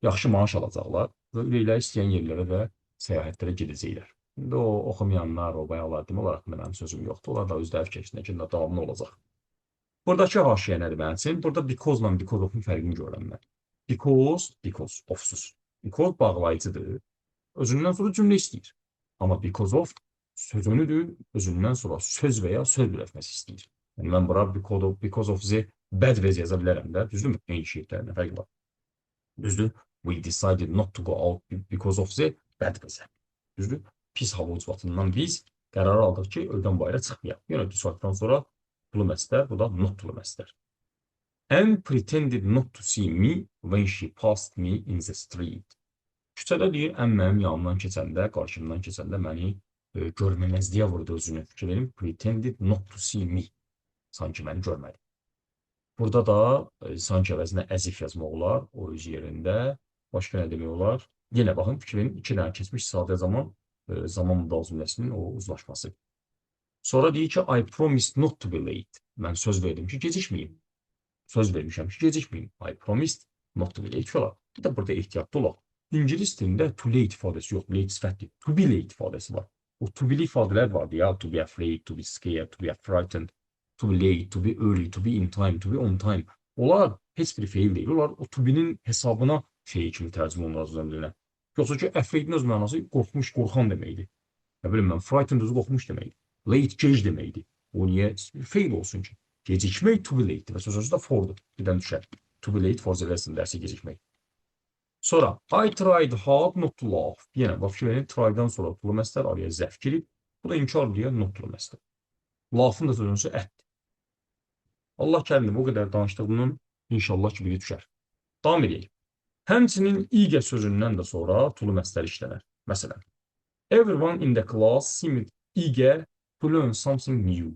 yaxşı maaş alacaqlar və ürəkləri istəyən yerlərə də səyahətlərə gedəcəklər. İndi o oxumayanlar, o bayaqlar demək olaraq mənim sözüm yoxdur. Onlar da özləri fikirləşsinlər ki, davamlı olacaq. Buradakı haşiyə nədir mənim üçün? Burada because-la because of-un fərqini görürəm mən. Because of-suz. Because bağlayıcıdır. Özündən sonra cümlə istəyir. Amma because of sözünüdür, özündən sonra söz və ya söz birləşməsi istəyir. Yəni, mən bura because of the bad vez yaza bilərəm də, düzdürmü? Eyni şeirlərlə fərq var. Düzdür? We decided not to go out because of the bad weather. Düzdür? Pis hava ucbatından biz qərar aldıq ki, öydən bayıra çıxmayaq. Yəni, saatdan sonra tulu məsdər, bu da not tulu məsdər. Anne pretended not to see me when she passed me in the street. Küçədə deyir, ən mənim yanımdan keçəndə, qarşımdan keçəndə məni görməməzliyə vurdu özünü. Fikir verin, pretended not to see me. Sanki məni görmədi. Burada da sanki əvəzinə əzif yazmaq olar, o öz yerində. Başqa nə demək olar? Yenə baxın, fikir verin, 2 dənə keçmiş sadə zaman müdal cümləsinin o uzlaşması. Sonra deyir ki, I promised not to be late. Mən söz verdim ki, gecikməyim. Söz vermişəm ki, gecikməyim. I promised not to be late olar. Bir də burada ehtiyatlı olaq. İngilis dilində to late ifadəsi yox, late sifətdir. To be late ifadəsi var. O to be ifadələr vardı ya, to be afraid, to be scared, to be frightened, to be late, to be early, to be in time, to be on time. Onlar heç bir feil deyil. Onlar o to be'nin hesabına feil kimi tərcümə olunur azından dilinə. Yoxsa ki, afraid'in öz mənası qorxmuş, qorxan deməkdir. Nə bilim mən, frightened özü qorxmuş deməkdir. Late, gec deməkdir. O niyə feil olsun ki? Gecikmək to be late'dir və sözü də for'dur. Birdən düşər. To be late for the lesson dərsi gecikmək. Sonra, I tried hard not to laugh. Yenə, bax ki, try'dan sonra tulu məsdər araya zərf girib. Bu da inkar deyə not tulu məsdər. Laugh'ın da sözünüsü ətdir. Allah kərimdir, bu qədər danışdığımın inşallah ki, biri düşər. Davam edəyik. Həmçinin igə sözündən də sonra tulu məsdər işlənər. Məsələn, everyone in the class seemed eager to learn something new.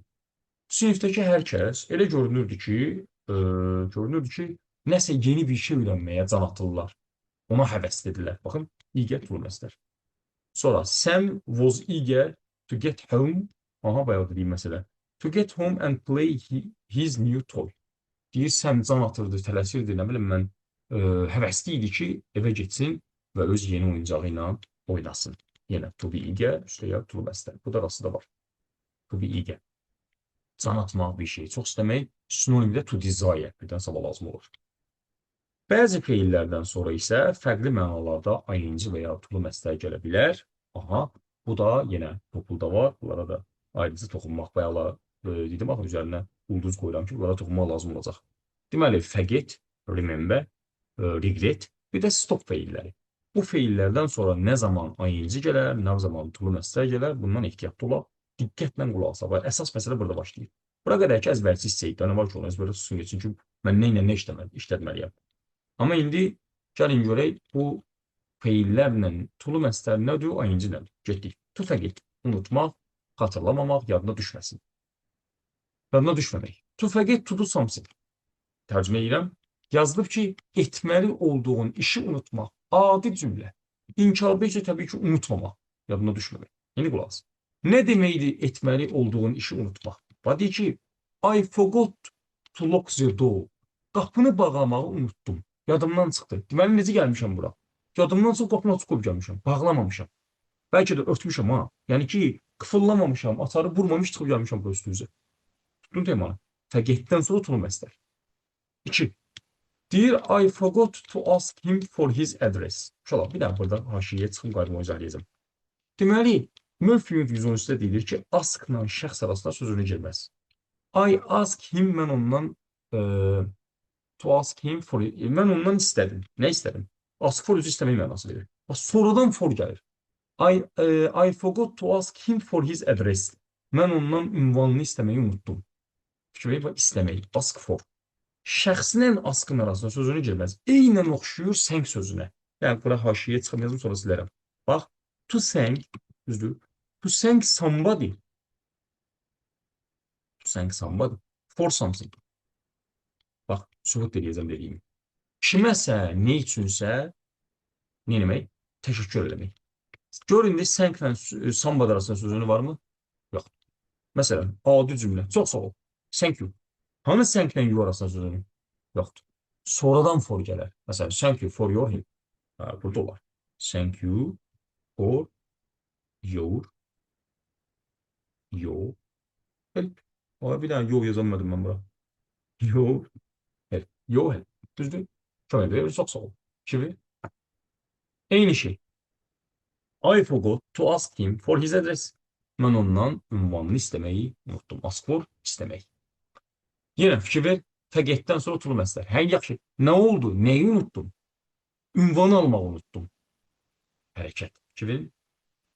Sinifdəki hər kəs elə görünürdü ki, nəsə yeni bir şey öyrənməyə can atırlar. Ona həvəslidirlər. Baxın, eager tulu məsdər. Sonra, Sam was eager to get home. Aha, bayaq dediyim məsələ. To get home and play his new toy. Deyir, Sam can atırdı, tələsirdi, nə bilim mən, həvəsli idi ki, evə getsin və öz yeni oyuncağı ilə oynasın. Yenə, to be eager, üstəyə tulu məsdər. Bu da rası da var. To be eager. Can atmaq bir şey. Çox istəmək, sinonimdə to desire. Birdən sabah lazım olur. Bəzi feillərdən sonra isə fərqli mənalarda ing və ya tulu məsdər gələ bilər. Aha, bu da yenə topulda var. Bunlara da ayrıca toxunmaq bayaqlar dedim, baxın, üzərinə ulduz qoyuram ki, bunlara toxunmaq lazım olacaq. Deməli, forget, remember, regret, bir də stop feilləri. Bu feillərdən sonra nə zaman ing gələr, nə zaman tulu məsdər gələr, bundan ehtiyatlı olaq, diqqətlə qulaq asaq. Əsas məsələ burada başlayır. Bura qədər ki, əzbərçi hissəyik, nə var ki, onu əzbərə susun geçsin ki, mən nə işlətməliyəm. Amma indi gəlin görək, bu feillərlə tulu məsdər nədir, ing nədir? Getdik. To forget, unutmaq, xatırlamamaq, yadına düşməsin. Yadına düşməmək. To forget to do something. Tərcümə edirəm. Yazılıb ki, etməli olduğun işi unutmaq. Adi cümlə. İnkarda isə təbii ki, unutmamaq. Yadına düşməmək. Yeni qulaq as. Nə deməkdir etməli olduğun işi unutmaq? Deyir ki, I forgot to lock the door. Qapını bağlamağı unuttum. Yadımdan çıxdı. Deməli, necə gəlmişəm bura? Yadımdan çıxıb qapını açıq qoyub gəlmişəm. Bağlamamışam. Bəlkə də örtmüşəm, ha. Yəni ki, qıfıllamamışam, açarı vurmamış çıxıb gəlmişəm bu üstünüzə. Tutdun temanı. Forgetdən sonra tulu məsdər. 2. Deyir, I forgot to ask him for his address. Şöyle, bir daha burada haşiyə çıxım qaydıma izah Deməli, Murphy 113-də deyilir ki, ask-la şəxs arasında sözünü girməz. I ask him, mən ondan to ask him for, mən ondan istədim. Nə istədim? Ask for özü istəmək mənası verir. Sonradan for gəlir. I forgot to ask him for his address. Mən ondan ünvanını istəməyi unutdum. Fikir və istəmək. Ask for. Şəxslə askın arasında sözünü girməz. Eynən oxşuyur sənk sözünə. Yəni, bura haşiyə çıxım yazım, sonra silərəm. Bax, to thank, düzdür. To thank somebody. To thank somebody. For something. Bax, sübut edəcəm dediyimi. Kiməsə, ne üçünsə, ne demək? Təşəkkür eləmək. Gör indi thanklə somebody arasında sözünü varmı? Yox. Məsələn, adi cümlə. Çox sağ ol. Thank you. Hanı thanklə you arasında sözünü? Yoxdur. Sonradan for gələr. Məsələn, thank you for your help. Burada olar. Thank you for your help. Bir dənə yo yazamadım mən bura. Your help. Your help. Düzdür? Kömək verir. Çox sağ ol. Kimi? Eyni şey. I forgot to ask him for his address. Mən ondan ünvanını istəməyi unutdum. Ask for istəmək. Yenə fikir ver. Forgetdən sonra tulu məsələr. Hə, yaxşı. Nə oldu? Nəyi unutdum? Ünvanı almağı unutdum. Hərəkət. Fikir verin.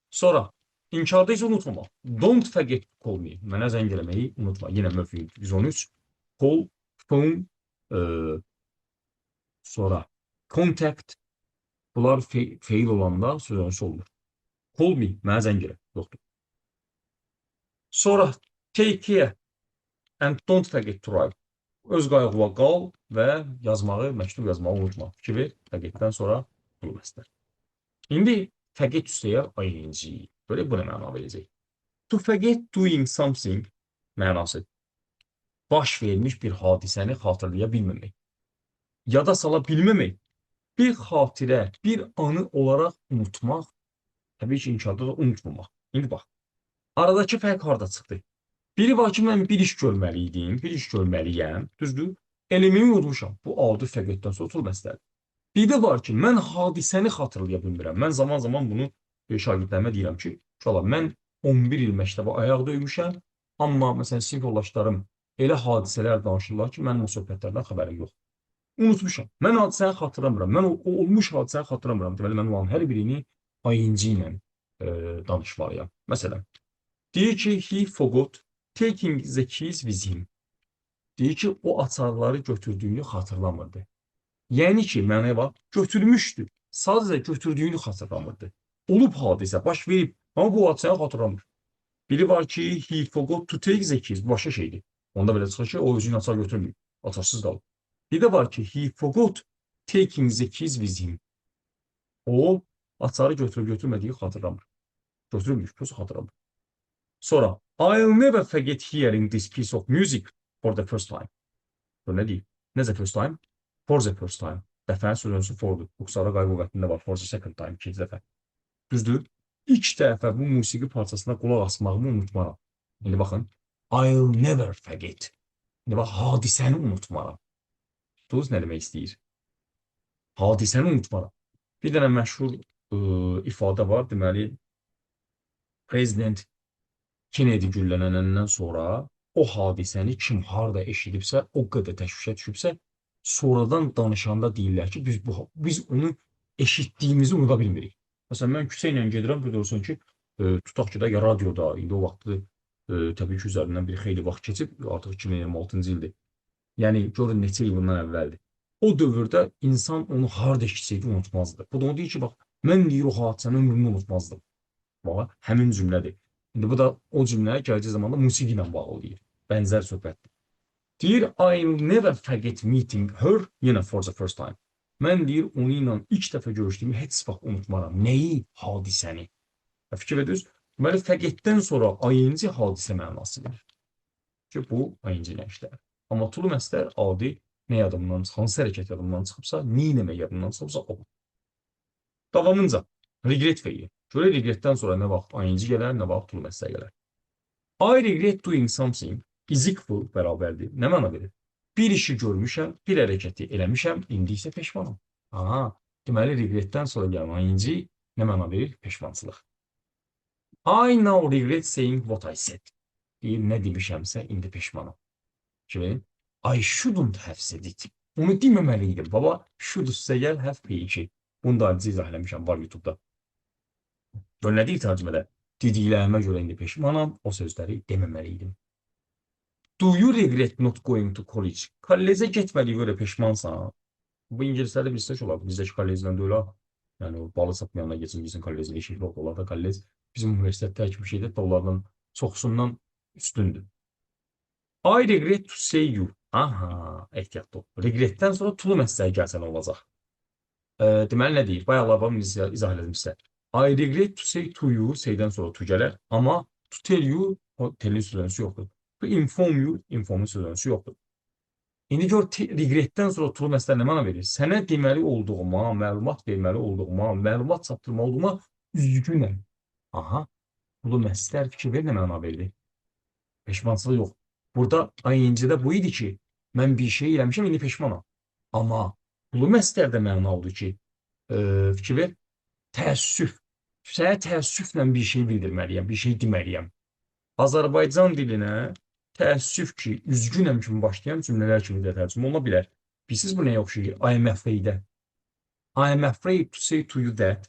Sonra inkarda isə unutmamaq. Don't forget to call me. Mənə zəng eləməyi unutma. Yenə möfü 113. Call, phone, sonra contact. Bunlar feil olanda sözünüsü olur. Call me. Mənə zəng elə. Yoxdur. Sonra take care and don't forget to write. Öz qayğıva qal və yazmağı, məktub yazmağı unutma. Fikir ver. Forgetdən sonra bu məsələr. İndi forget üstəyə ing. Böyle bu nə məna verəcək? To forget doing something mənası. Baş vermiş bir hadisəni xatırlaya bilməmək. Yada sala bilməmək. Bir xatirə, bir anı olaraq unutmaq. Təbii ki, inkarda da unutmamaq. İndi bax. Aradakı fərq harada çıxdı? Biri var ki, mən bir iş görməliydim, bir iş görməliyəm, düzdür? Elimi unutmuşam. Bu adi fəqətdən sonra otur məsələdir. Bir də var ki, mən hadisəni xatırlaya bilmirəm. Mən zaman-zaman bunu şagirdlərimə deyirəm ki, mən 11 il məktəbə ayaq döymüşəm, amma məsələn, sinif yoldaşlarım elə hadisələr danışırlar ki, mənim o söhbətlərdən xəbərim yox. Unutmuşam. Mən hadisəni xatırlamıram. Mən olmuş hadisəni xatırlamıram. Deməli, mən olan hər birini ing ilə danışmalıyam. Məsələn, deyir ki, he forgot taking the keys with him. Deyir ki, o açarları götürdüyünü xatırlamırdı. Yəni ki, mənə bax, götürmüşdü. Sadəcə götürdüyünü xatırlamırdı. Olub hadisə, baş verib, amma bu hadisəni xatırlamır. Biri var ki, he forgot to take the keys. Başqa şeydir. Onda belə çıxır ki, o özünü açar götürmür. Açarsız qalır. Bir də var ki, he forgot taking the keys with him. O, açarı götürüb götürmədiyi xatırlamır. Götürmüş, prosta xatırlamır. Sonra, I'll never forget hearing this piece of music for the first time. Bu nə deyil? Necə first time? For the first time. Dəfənin sözünüsü fordur. Buxara qayğı qüvvətində var. For the second time. İkinci dəfə. Düzdür? İlk dəfə bu musiqi parçasına qulaq asmağımı unutmaram. İndi baxın. I'll never forget. İndi bax, hadisəni unutmaram. Tuz nə demək istəyir? Hadisəni unutmaram. Bir dənə məşhur ifadə var. Deməli, Prezident Kennedy güllənəndən sonra o hadisəni kim harada eşidibsə, o qədər təşvişə düşübsə, sonradan danışanda deyirlər ki, biz onu eşitdiyimizi unuda bilmirik. Məsələn, mən küçə ilə gedirəm, bir doğrusun ki, tutaq ki, ya radioda, indi o vaxtı təbii ki, üzərindən bir xeyli vaxt keçib, artıq 2026-cı ildir. Yəni, görün, neçə il bundan əvvəldir. O dövrdə insan onu harada eşitsəydi unutmazdı. Bu da o deyir ki, bax, mən deyir o hadisəni ömrümü unutmazdım. Bax, həmin cümlədir. İndi bu da o cümlə gələcək zamanda musiqi ilə bağlı deyir. Bənzər söhbətdir. Deyir, I'll never forget meeting her, yenə for the first time. Mən deyir, onu ilə ilk dəfə görüşdüyümü heç vaxt unutmaram. Nəyi? Hadisəni. Fikir edirsiniz? Deməli, fəqətdən sonra ing hadisə mənası verir. Ki, bu ing ilə işlər. Amma tulu məsələr adi nə yadımdan, hansı hərəkət yadımdan çıxıbsa, nə eləmək yadımdan çıxıbsa o. Davamınca, regret feili. Görə regretdən sonra nə vaxt ing gələr, nə vaxt tulu məsələ gələr. I regret doing something is equal bərabərdir. Nə məna verir? Bir işi görmüşəm, bir hərəkəti eləmişəm, indi isə peşmanam. Deməli, regretdən sonra gələn ing nə məna verir? Peşmançılıq. I now regret saying what I said. Deyir, nə demişəmsə, indi peşmanam. Kimi? I shouldn't have said it. Onu deməməliydim. Baba, should üstə gəl, have peki. Bunu da ayrıca izah eləmişəm, var YouTube'da. Gör nə deyir tərcümədə? Dediklərimə görə indi peşmanam, o sözləri deməməliydim. Do you regret not going to college? Kollecə getmədiyi görə peşmansan. Bu İngilislərdə bir söz olar. Bizdəki kollecdən deyil ha. Yəni o balı satmayanlar geçsin kollecdə işi yox. Onlar da kollec bizim universitetdə bir şeydə də onlardan çoxsundan üstündür. I regret to say you. Aha, ehtiyatlı ol. Regretdən sonra to məsələyə gəlsən olacaq. Deməli nə deyir? Bayaqlar bunu izah elədim sizə. I regret to say to you, saydən sonra to gələr. Amma to tell you, o tellin sözünüsü yoxdur. To inform you, informun sözünüsü yoxdur. İndi gör, regretdən sonra to məsələ nə məna verir? Sənə deməli olduğuma, məlumat verməli olduğuma, məlumat çatdırmalı olduğuma üzgünəm. Aha, bu məsələr fikir ver nə məna verir? Peşmançılığı yox. Burada ING-də bu idi ki, mən bir şey eləmişəm, indi peşmanam. Amma bu məsələdə məna oldu ki, fikir ver, təəssüf. Sənə təəssüflə bir şey bildirməliyəm, bir şey deməliyəm. Azərbaycan dilinə təəssüf ki, üzgünəm kimi başlayan cümlələr kimi də tərcümə oluna bilər. Bilirsiniz bu nəyə oxşayır? I am afraid-ə. I am afraid to say to you that.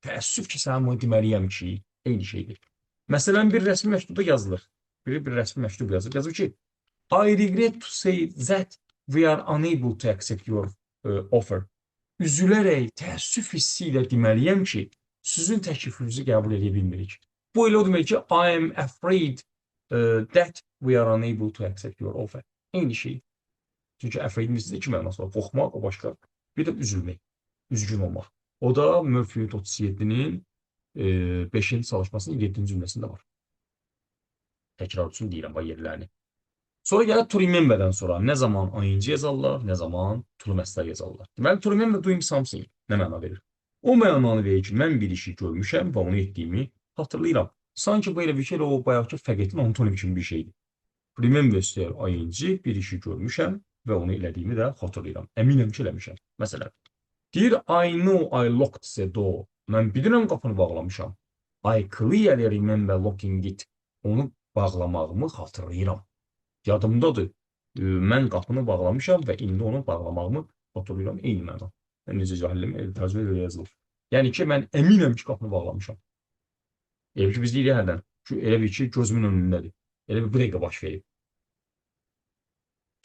Təəssüf ki, sənə bunu deməliyəm ki, eyni şeydir. Məsələn, bir rəsmi məktubda yazılır. Biri bir rəsmi məktub yazır. Yazır ki, I regret to say that we are unable to accept your offer. Üzülərək, təəssüf hissi ilə deməliyəm ki, sizin təklifinizi qəbul edə bilmirik. Bu elə o demək ki, I am afraid that we are unable to accept your offer. Eyni şey. Çünki afraid-in bizdə iki mənası var. Qorxmaq, o başqa. Bir də üzülmək, üzgün olmaq. O da Murphy 37-nin 5-ci çalışmasının 7-ci cümləsində var. Təkrar üçün deyirəm, bax yerlərini. Sonra gəlir to remember-dən sonra nə zaman ING yazarlar, nə zaman to məsələ yazarlar. Deməli, to remember doing something nə məna verir? O mənanı verir ki, mən bir işi görmüşəm və onu etdiyimi hatırlayıram. Sanki bu elə bir şey, o bayaqki fəqətin antonim kimi bir şeydir. Remember istəyir ING, bir işi görmüşəm və onu elədiyimi də hatırlayıram. Əminəm ki, eləmişəm. Məsələn, deyir, I know I locked the door. Mən bilirəm qapını bağlamışam. I clearly remember locking it. Onu bağlamağımı hatırlayıram. Yadımdadır. Mən qapını bağlamışam və indi onu bağlamağımı hatırlayıram. Eyni məna. Necə cahiləm, tərcümə elə yazılır. Yəni ki, mən əminəm ki, qapını bağlamışam. Elə ki, biz deyirik hərdən. Elə bir ki, gözümün önündədir. Elə bir dəqiqə baş verib.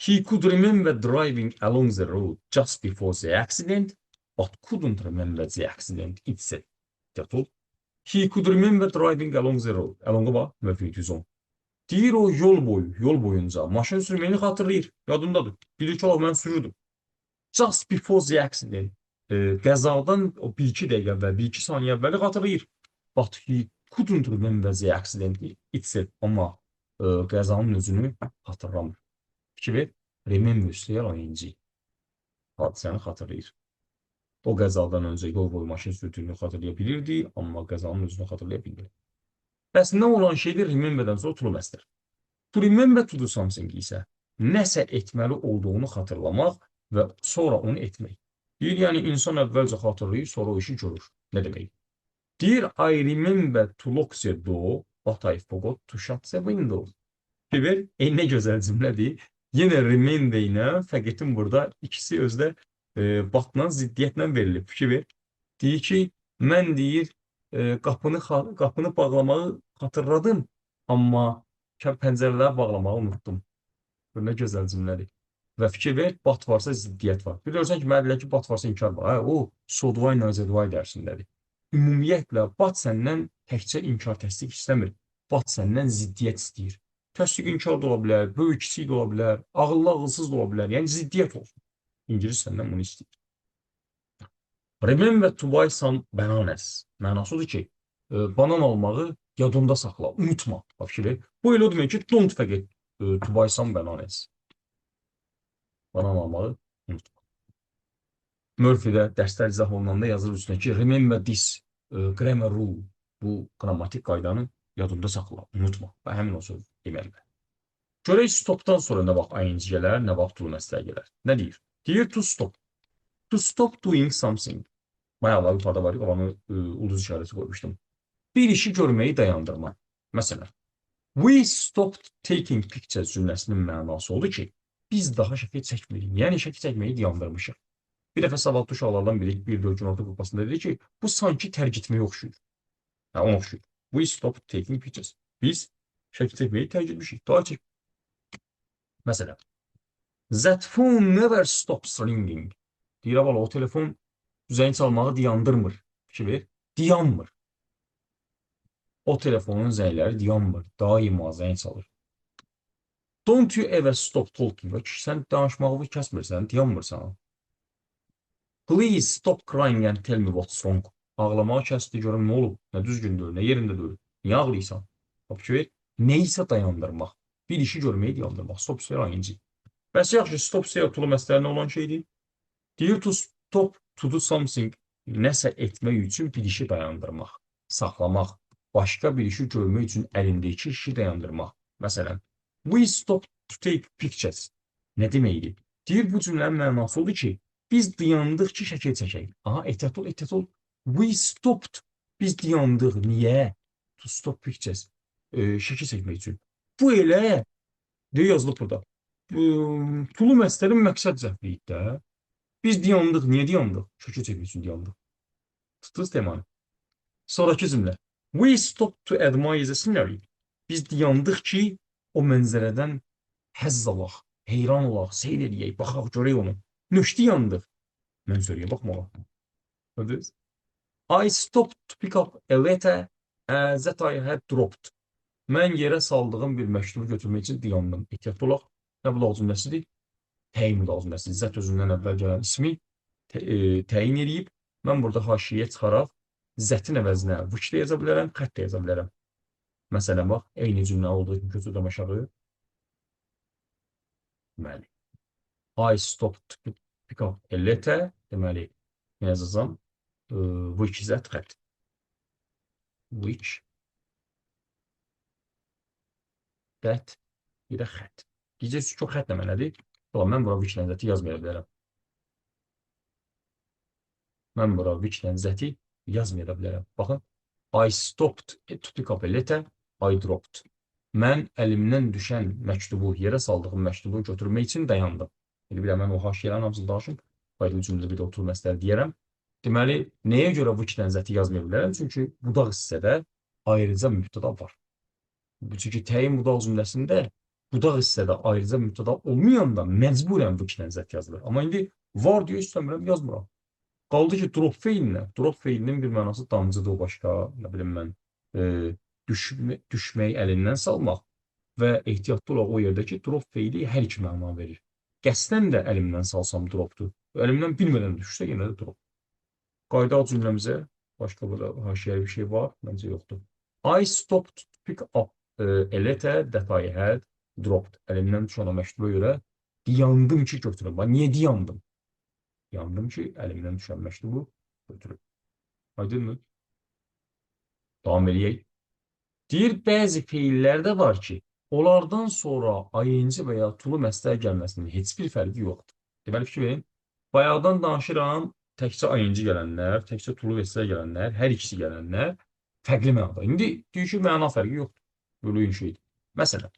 He could remember driving along the road just before the accident, but couldn't remember the accident itself. He could remember driving along the road. Along'a bax, Murphy 210. Deyir o yol boyunca maşın sürməyini xatırlayır. Yadındadır. Bilir ki, mən sürürdüm. Just before the accident. Qəzadan o 1-2 dəqiqə əvvəl, 1-2 saniyə əvvəli xatırlayır. But he couldn't remember the accident itself. Amma qəzanın özünü xatırlamır. Fikir ver, remember üstəyər ING. Hadisəni xatırlayır. O qəzadan öncə yol boyu maşın sürdüyünü xatırlaya bilirdi, amma qəzanın özünü xatırlaya bilmirdi. Bəs nə olan şeydir remember-dən sonra to məsələr. To remember to do something isə nəsə etməli olduğunu xatırlamaq və sonra onu etmək. Deyir, yəni insan əvvəlcə xatırlayır, sonra o işi görür. Nə demək? Deyir, I remember to lock the door, but I forgot to shut the window. Ver, nə gözəl cümlədir. Yenə remember ilə fəqətin burada ikisi özdə batla, ziddiyyətlə verilib. Fikir ver. Deyir ki, mən deyir, qapını bağlamağı xatırladım, amma pəncərələri bağlamağı unutdum. Bu nə gözəl cümlədir. Və fikir ver, bat varsa ziddiyyət var. Bilirsən ki, mənə deyilər ki, bat varsa inkar var. O, sodvay nazədvay dərsindədir. Ümumiyyətlə, bat səndən təkcə inkar təsdiq istəmir. Bat səndən ziddiyyət istəyir. Təsdiq inkar da ola bilər, böyük kiçik də ola bilər, ağıllı ağılsız da ola bilər. Yəni, ziddiyyət olsun. İngilis səndən bunu istəyir. Remember to buy some bananas. Mənasıdır ki, banan almağı yadında saxla, unutma. Fikir. Bu elə o demək ki, don't forget to buy some bananas. Banan almağı unutma. Murphy-də dərslər izah olunanda yazılır üstünə ki, remember this grammar rule. Bu qrammatik qaydanı yadında saxla, unutma. Və həmin o söz deməkdir. Görək stopdan sonra nə vaxt ING gələr, nə vaxt to məsələ gələr. Nə deyir? Deyir to stop. To stop doing something. Bayaqlar yuxarıda var, olanı ulduz işarəsi qoymuşdum. Bir işi görməyi dayandırma. Məsələn, we stopped taking pictures cümləsinin mənası oldu ki, biz daha şəkil çəkmirik. Yəni, şəkil çəkməyi dayandırmışıq. Bir dəfə savadlı uşaqlardan biri bir dörgün orta qrupasında dedi ki, bu sanki tərk etməyə oxşuyur. Hə, ona oxşuyur. We stop taking pictures. Biz şəkil çəkməyi tərk etmişik. Daha çək. Məsələn, that phone never stops ringing. Deyir, valla o telefon zəng çalmağı dayandırmır. Fikir ver. Dayanmır. O telefonun zəngləri dayanmır. Daima zəng çalır. Don't you ever stop talking. Bak, sən danışmağı kəsmirsən, dayanmırsan. Please stop crying and tell me what's wrong. Ağlamağı kəsdi, görüm nə olub, nə düzgündür, nə yerində deyil. Niyə ağlayırsan? Fikir ver. Neysə dayandırmaq. Bir işi görməyi dayandırmaq. Stop say ayıncı. Bəs yaxşı, stop say tulu məsələrinə olan şeydir. Deyir to stop to do something. Nəsə etmək üçün bir işi dayandırmaq, saxlamaq, başqa bir işi görmək üçün əlindəki işi dayandırmaq. Məsələn, we stopped to take pictures. Nə deməkdir? Deyir, bu cümlənin mənası odur ki, biz dayandıq ki, şəkil çəkək. Aha, ehtiyat ol, ehtiyat ol. We stopped. Biz dayandıq. Niyə? To stop pictures. Şəkil çəkmək üçün. Bu elə, deyə yazılıb burada. Tulu məsələnin məqsəd zəhvliyidir də. Biz dayandıq. Niyə dayandıq? Şəkil çəkmək üçün dayandıq. Tutdunuz temanı. Sonraki cümlə. We stopped to admire the scenery. Biz dayandıq ki, o mənzərədən həzz alaq, heyran olaq, seyr eləyək, baxaq, görək onu. Nöş dayandıq. Mənzərəyə baxmağa. Gördünüz? I stopped to pick up a letter that I had dropped. Mən yerə saldığım bir məktubu götürmək üçün dayandım. Ehtiyatlı olaq. Nə bu da cümləsidir? Təyin müdazimləsi, zət özündən əvvəl gələn ismi təyin edib, mən burada haşiyə çıxaraq zətin əvəzinə vıçda yaza bilərəm, xət də yaza bilərəm. Məsələn, bax, eyni cümlə olduğu kimi götürdüm aşağı. Deməli, I stopped to pick up a letter. Deməli, nə yazacağım? Which zət xət. Which that bir də xət. Diyəcəksiniz ki, o xət nə mənədir? Mən bura which nəzəti yazmaya bilərəm. Mən bura which nəzəti yazmaya bilərəm. Baxın, I stopped to pick up a letter, I dropped. Mən əlimdən düşən məktubu, yerə saldığım məktubu götürmək üçün dayandım. Bir də mən o haşiyələrin hamısını danışım. Ayrı cümlədə bir də oturma məsələ deyərəm. Deməli, nəyə görə which nəzəti yazmaya bilərəm? Çünki budaq hissədə ayrıca mübtəda var. Çünki təyin budaq cümləsində budaq hissədə ayrıca mübtəda olmayanda məcburən which nəzət yazılır. Amma indi var deyə istəmirəm, yazmıram. Qaldı ki, drop feilinə. Drop feilinin bir mənası damcıdır, o başqa, nə bilim mən, düşməyi əlindən salmaq və ehtiyatlı olaq o yerdə ki, drop feili hər iki məna verir. Qəsdən də əlimdən salsam dropdur. Əlimdən bilmədən düşsə, yenə də drop. Qayda cümləmizə başqa burada haşiyəli bir şey var, məncə yoxdur. I stopped to pick up a letter that I had dropped. Əlimdən düşən o məktuba görə dayandım ki, götürüm. Niyə dayandım? Dayandım ki, əlimdən düşən məktubu götürüm. Aydın mı? Davam edək. Deyir, bəzi feillər də var ki, onlardan sonra ayıncı və ya tulu məsələ gəlməsinin heç bir fərqi yoxdur. Deməli, fikir verin. Bayaqdan danışıram, təkcə ayıncı gələnlər, təkcə tulu məsələ gələnlər, hər ikisi gələnlər fərqli mənada. İndi deyir ki, məna fərqi yoxdur. Böyle şeydir. Məsələn,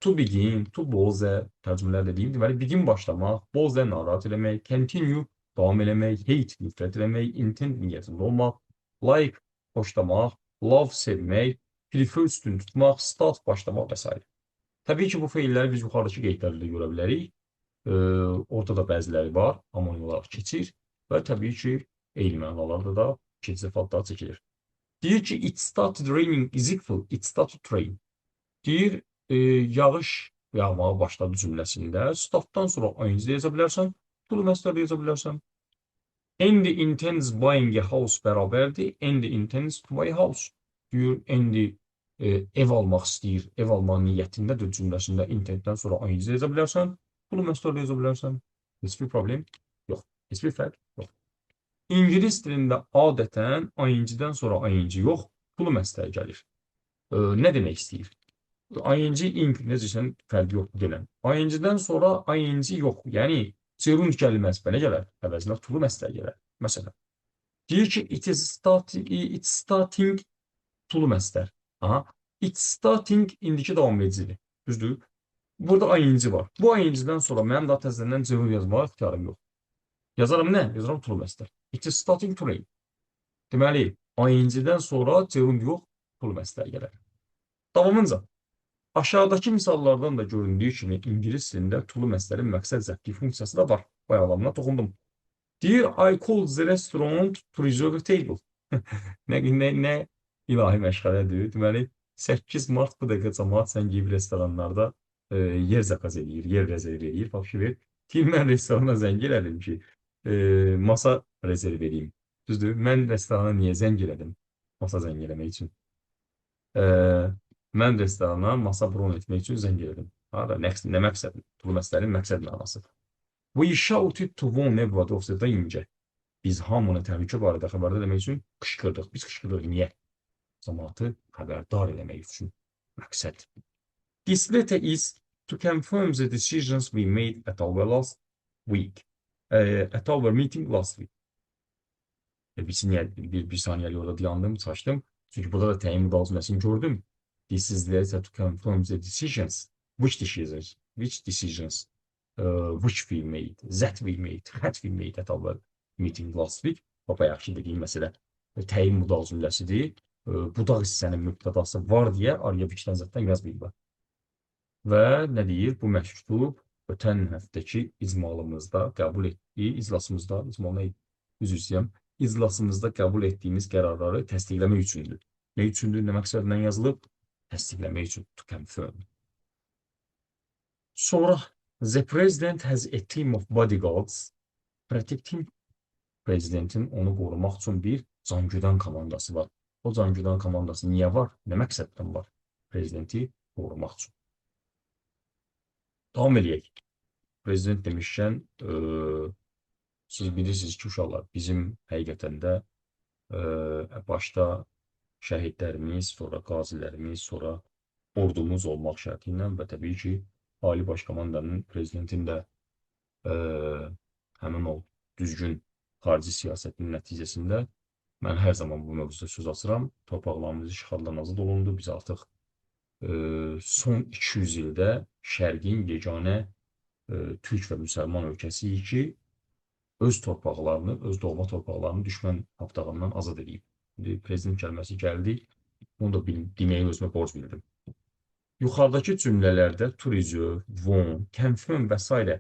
to begin, to bose tərcümələr dediyim, deməli, begin başlamaq, bose narahat eləmək, continue davam eləmək, hate nifrət eləmək, intend niyyətində olmaq, like xoşlamaq, love sevmək, prefer üstün tutmaq, start başlamaq və s. Təbii ki, bu feilləri biz yuxarıdakı qeydlərdə görə bilərik. Ortada bəziləri var, amoni olaraq keçir və təbii ki, eyni mənalarda da keçici fəallar çəkilir. Deyir ki, it started raining is equal, it started to rain. Deyir, yağış yağmağa başladı cümləsində. Startdan sonra ayıncı yaza bilərsən, tulu məsələ yaza bilərsən. Andy intends buying a house bərabərdir. Andy intends to buy a house. Deyir, Andy ev almaq istəyir, ev almaq niyyətindədir cümləsində intenddən sonra ayıncı yaza bilərsən, tulu məsələ yaza bilərsən. Heç bir problem yox, heç bir fərq yox. İngilis dilində adətən ayıncıdan sonra ayıncı yox, tulu məsələ gəlir. Nə demək istəyir? Ayıncı ing, necəsən fərqi yoxdur gələn. Ayıncıdan sonra ayıncı yox, yəni cerund gəlməz, belə gələr, əvəzinə tulu məsələ gələr. Məsələn, deyir ki, it's starting tulu məsələ. It's starting indiki davam edicidir, düzdür? Burada ayıncı var. Bu ayıncıdan sonra mənim daha təzədən cerund yazmağa ixtiyarım yox. Yazaram nə? Yazaram tulu məsələ. It's starting to rain. Deməli, ING-dən sonra gerund yox, pul məsləyi gələr. Davamınca, aşağıdakı misallardan da göründüyü kimi ingilis dilində tulu məslərin məqsəd zəpti funksiyası da var. Bayağılarına toxundum. Deyir, I called the restaurant to reserve a table. Nə ilahi məşğələdir. Deməli, 8 mart bu dəqiqə cəmaət sən geyib restoranlarda yer zakaz edir, yer rezerv edir. Fakir deyir, mən restorana zəng elədim ki, masa rezerv edeyim. Düzdür, mən restorana niyə zəng elədim? Masa zəng eləmək üçün. E, mən restorana masa bron etmək üçün zəng elədim. Hada, nə məqsəd? Bu məsələnin məqsəd mənası. We shouted to warn everybody of the danger. Biz hamını təhlükə barədə xəbərdar etmək üçün qışqırdıq. Biz qışqırdıq niyə? Cəmaatı xəbərdar etmək üçün. Məqsəd. This letter is to confirm the decisions we made at our last week. At our meeting last week. Bir saniyəli orada dayandım, çaşdım. Çünki burada da təyin müdaziməsini gördüm. This is the letter to confirm the decisions. Which decisions? Which decisions? Which we made, that we made, had we made at our meeting last week. Bayaq ki dediyim məsələ təyin müdal cümləsidir. Budaq hissənin mübtədası var deyə araya fikirdən zətdən yazmayıblar. Və nə deyir? Bu məktub ötən həftəki icmalımızda qəbul etdiyi, iclasımızda qəbul etdiyimiz qərarları təsdiqləmək üçündür. Nə üçündür? Nə məqsədlə yazılıb? Təsdiqləmək üçün. To confirm. Sonra the president has a team of bodyguards protecting. Prezidentin onu qorumaq üçün bir cangüdən komandası var. O cangüdən komandası niyə var? Nə məqsəddən var? Prezidenti qorumaq üçün. Davam edək. Prezident demişkən, siz bilirsiniz ki, uşaqlar, bizim həqiqətən də başda şəhidlərimiz, sonra qazilərimiz, sonra ordumuz olmaq şərti ilə və təbii ki, Ali Baş Komandanın, prezidentin də həmin o düzgün xarici siyasətinin nəticəsində mən hər zaman bu mövzuda söz açıram. Torpaqlarımız işğaldan azad olundu. Biz artıq son 200 ildə Şərqin yeganə türk və müsəlman ölkəsiyik ki, öz torpaqlarını, öz doğma torpaqlarını düşmən tapdağından azad edib. Prezident kəlməsi gəldi, onu da deməyi özümə borc bildim. Yuxarıdakı cümlələrdə to reserve, warn, confirm və s.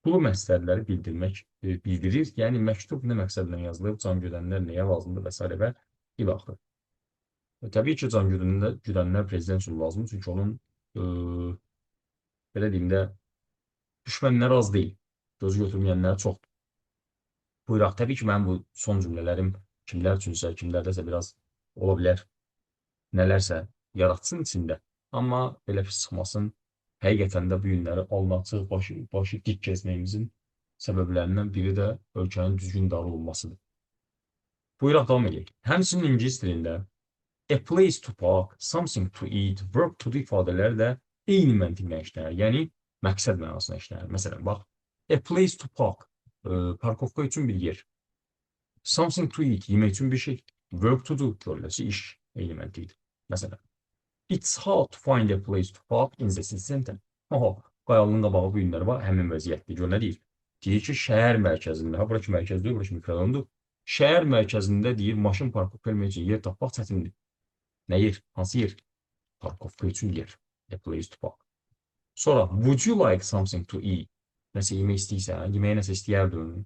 Pulu məsələləri bildirir. Yəni, məktub nə məqsədlə yazılıb, can güdənlər nəyə lazımdır və s. və ilaxır. Təbii ki, can güdənlər prezident üçün lazımdır. Çünki onun, belə deyim də, düşmənləri az deyil. Gözü götürməyənləri çoxdur. Buyuraq, təbii ki, mənim bu son cümlələrim kimlər üçünsə, kimlərdəsə biraz ola bilər, nələrsə yaratsın içində. Amma belə pis çıxmasın. Həqiqətən də bu günləri alınacaq, başı dik gəzməyimizin səbəblərindən biri də ölkənin düzgün idarə olunmasıdır. Buyuraq, davam edək. Həmçinin ingilis dilində a place to park, something to eat, work to do ifadələri də eyni məntiqlə işlənir. Yəni, məqsəd mənasına işlənir. Məsələn, bax, a place to park, parkovka üçün bir yer. Something to eat, yemək üçün bir şey. Work to do, görüləsi iş, eyni məntiqdir. Məsələn, it's hard to find a place to park in the city center. Qayalının qabağı bu günləri var, həmin vəziyyətdir. Gör nə deyir? Deyir ki, şəhər mərkəzində, burası mərkəzdir, burası mikrodondur. Şəhər mərkəzində deyir, maşın parkovka etmək üçün yer tapmaq çətindir. Nə yer? Hansı yer? Parkovka üçün yer. A place to park. Sonra, would you like something to eat? Nəsə yemək istəyirsən, yeməyə nəsə istəyərdin.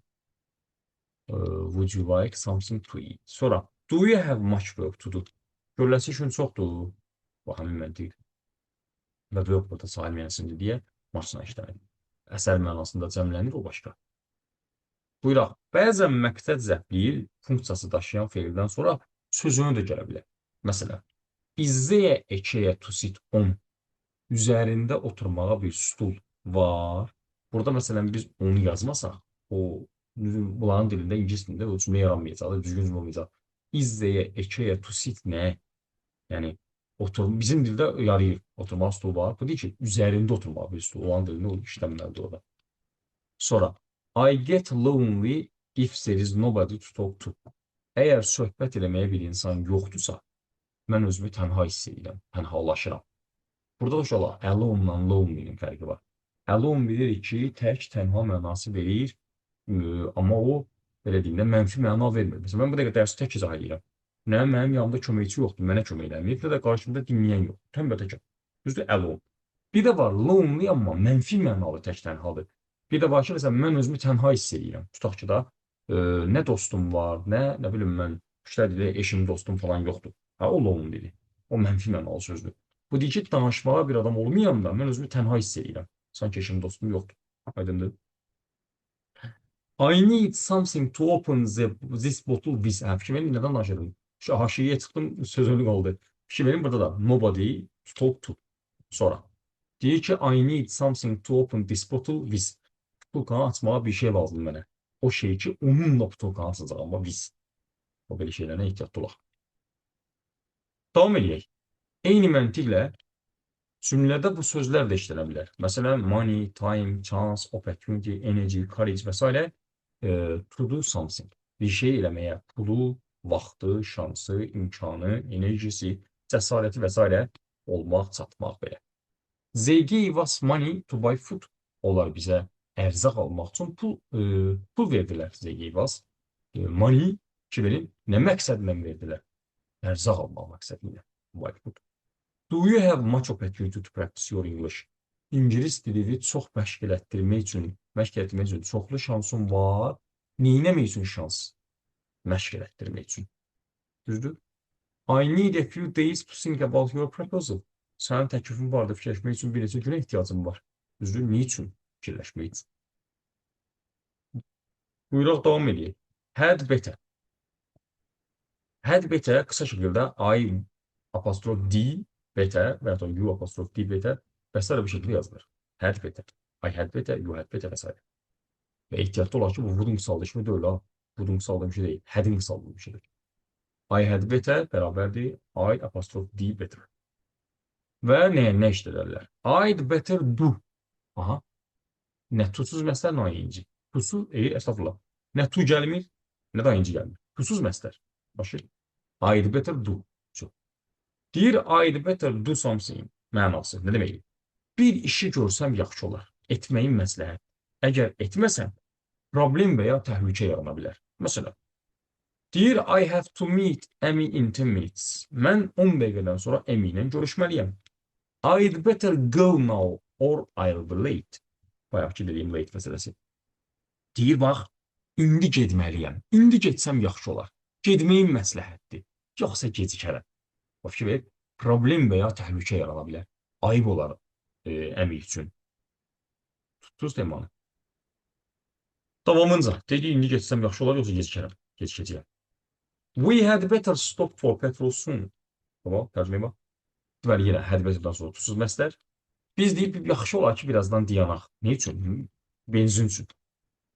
Would you like something to eat? Sonra, do you have much work to do? Görüləsi üçün çoxdur. Bu həmin məntiq və work burada sahil mənasındır deyə maçına işlənir. Əsər mənasında cəmlənir, o başqa. Buyuraq, bəzən məqsəd zəpliyi funksiyası daşıyan feildən sonra sözünü də gələ bilər. Məsələn, is there a chair to sit on? Üzərində oturmağa bir stul var. Burada məsələn biz onu yazmasaq, bunların dilində, ingilis dilində o cümlə yaranmayacaq, düzgün cümlə olmayacaq. Is there a chair to sit nə? Yəni, bizim dildə yarayır, oturmağa stul var. Bu deyir ki, üzərində oturmağa bir stul olan dilində işlənməlidir orada. Sonra, I get lonely if there is nobody to talk to. Əgər söhbət eləməyə bir insan yoxdursa, mən özümü tənha hiss edirəm, tənhalaşıram. Burada da şöyle, alone-la lonely-nin fərqi var. Alone bilirik ki, tək, tənha mənası verir, amma o, belə deyim də, mənfi məna vermir. Məsələn, mən bu dəqiqə dərsi tək izah edirəm. nə mənim yanımda köməkçi yoxdur, mənə kömək eləməyib, nə də qarşımda dinləyən yoxdur. Tənbətəkəm. Düzdür, alone. Bir də var, lonely amma mənfi mənalı tək tənhadır. Bir də var ki, məsələn, mən özümü tənha hiss edirəm. Tutaq ki da, nə dostum var, nə bilim mən, işlədilə eşim, dostum falan yoxdur. Ha, o lonelydir. O mənfi mənalı sözdür. Bu deyir ki, danışmağa bir adam olmayanda mən özümü tənha hiss edirəm. Sanki eşim, dostum yoxdur. Aydındır. I need something to open this bottle with. Ha, fikir verin, nədən danışırdım? Şu haşiyə çıxdım, söz önü qaldı. Fikir verin, burada da nobody to talk to. Sonra. Deyir ki, I need something to open this bottle with. Butulkanı açmağa bir şey lazım mənə. O şey ki, onunla butulkanı açacağım. With. O belə şeylərə ehtiyatlı olaq. Davam edək. Eyni məntiqlə cümlədə bu sözlər də işlənə bilər. Məsələn, money, time, chance, opportunity, energy, courage və s. To do something. Bir şey eləməyə pulu, vaxtı, şansı, imkanı, enerjisi, cəsarəti və s. olmaq, çatmaq belə. They gave us money to buy food. Onlar bizə ərzaq almaq üçün pul verdilər. They gave us money ki verin, nə məqsədlə verdilər? Ərzaq almaq məqsədlə. Buy food. Do you have much opportunity to practice your English? İngilis dilini çox məşq etdirmək üçün çoxlu şansın var. Neynəmək üçün şans? Məşq etdirmək üçün. Düzdür? I need a few days to think about your proposal. Sənin təklifin barədə fikirləşmək üçün bir neçə günə ehtiyacım var. Düzdür? Niçin fikirləşmək üçün? Buyuraq davam edək. Had better. Had better qısa şəkildə I apostrof D better və ya da you apostrof D better və s. bir şəkildə yazılır. Had better. I had better, you had better və s. Və ehtiyatlı olaraq ki, bu would'un qısaldışımı deyil ha. Would'un qısaldığım şey deyil. Had'in qısaldığım şeydir. I had better bərabərdir I apostrof D better. Və nə işlədirlər? I'd better do. Aha. Nə tusuz məsələr, nə ayıncı. Tusuz, estağfurullah. Nə tu gəlmir, nə də ayıncı gəlmir. Tusuz məsələr. Başı. I'd better do. Deyir, I'd better do something mənası. Nə deməkdir? Bir işi görsəm yaxşı olar. Etməyin məsləhət. Əgər etməsəm, problem və ya təhlükə yarana bilər. Məsələn, deyir, I have to meet Amy in 10 minutes. Mən 10 dəqiqədən sonra Amy ilə görüşməliyəm. I'd better go now or I'll be late. Bayaq ki, dediyim late məsələsi. Deyir, bax, indi gedməliyəm. İndi getsəm yaxşı olar. Gedməyin məsləhətdir. Yoxsa gecikərəm. O fikir ver, problem və ya təhlükə yarana bilər. Ayıb olar Amy üçün. Tutdunuz demanı. Davamınca, dedi, indi getsəm yaxşı olar, yoxsa gecikərəm. Gecikəcəyəm. We had better stop for petrol soon. Tamam, tərcüməyə bax. Deməli, yenə had better'dan sonra tutsuz məslər. Biz deyib, yaxşı olar ki, birazdan dayanaq. Ne üçün? Benzin üçün.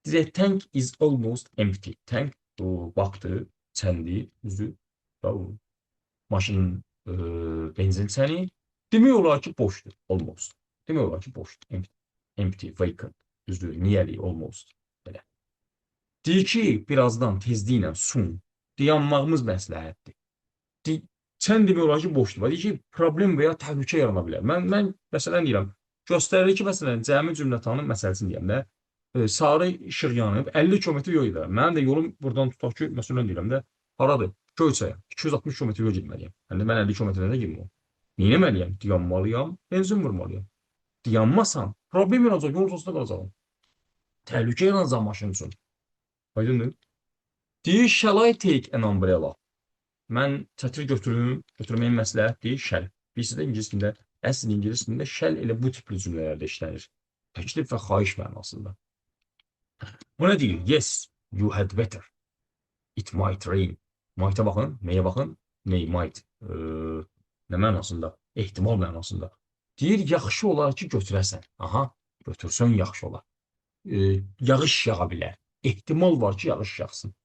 The tank is almost empty. Tank, baxdı, çəndi, üzü, maşının benzin çəni. Demək olar ki, boşdur, almost. Demək olar ki, boşdur, empty, vacant, düzdür, nearly, almost. Belə. Deyir ki, birazdan, tezliklə, soon, dayanmağımız məsləhətdir. Sən demək olar ki, boşdur. Deyir ki, problem və ya təhlükə yarana bilər. Mən məsələn deyirəm, göstərir ki, məsələn, cəmi cümlətanın məsələsini deyəm də, sarı işıq yanıb, 50 km yol edirəm. Mənim də yolum buradan tutaq ki, məsələn deyirəm də, haradır? Göyçaya, 260 km yol getməliyəm. Yəni, mən 50 km-də girməyəm. Neynəməliyəm? Dayanmalıyam, benzin vurmalıyam. Dayanmasam, problem yaranacaq, yol ortasında qalacaqım. Təhlükə yaranacaq maşın üçün. Aydındır? Deyir, shall I take an umbrella? Mən çətir götürməyin məsləhət deyil, shall. Birisi də ingilis dilində, əsl ingilis dilində shall elə bu tipli cümlələrdə işlənir. Təklif və xahiş mənasında. Bu nə deyil? Yes, you had better. It might rain. Might'a baxın, nəyə baxın? Ney, might. Nə mənasında? Ehtimal mənasında. Deyir, yaxşı olar ki, götürəsən. Aha, götürsən yaxşı olar. Yağış yağa bilər. Ehtimal var ki, yağış yağsın.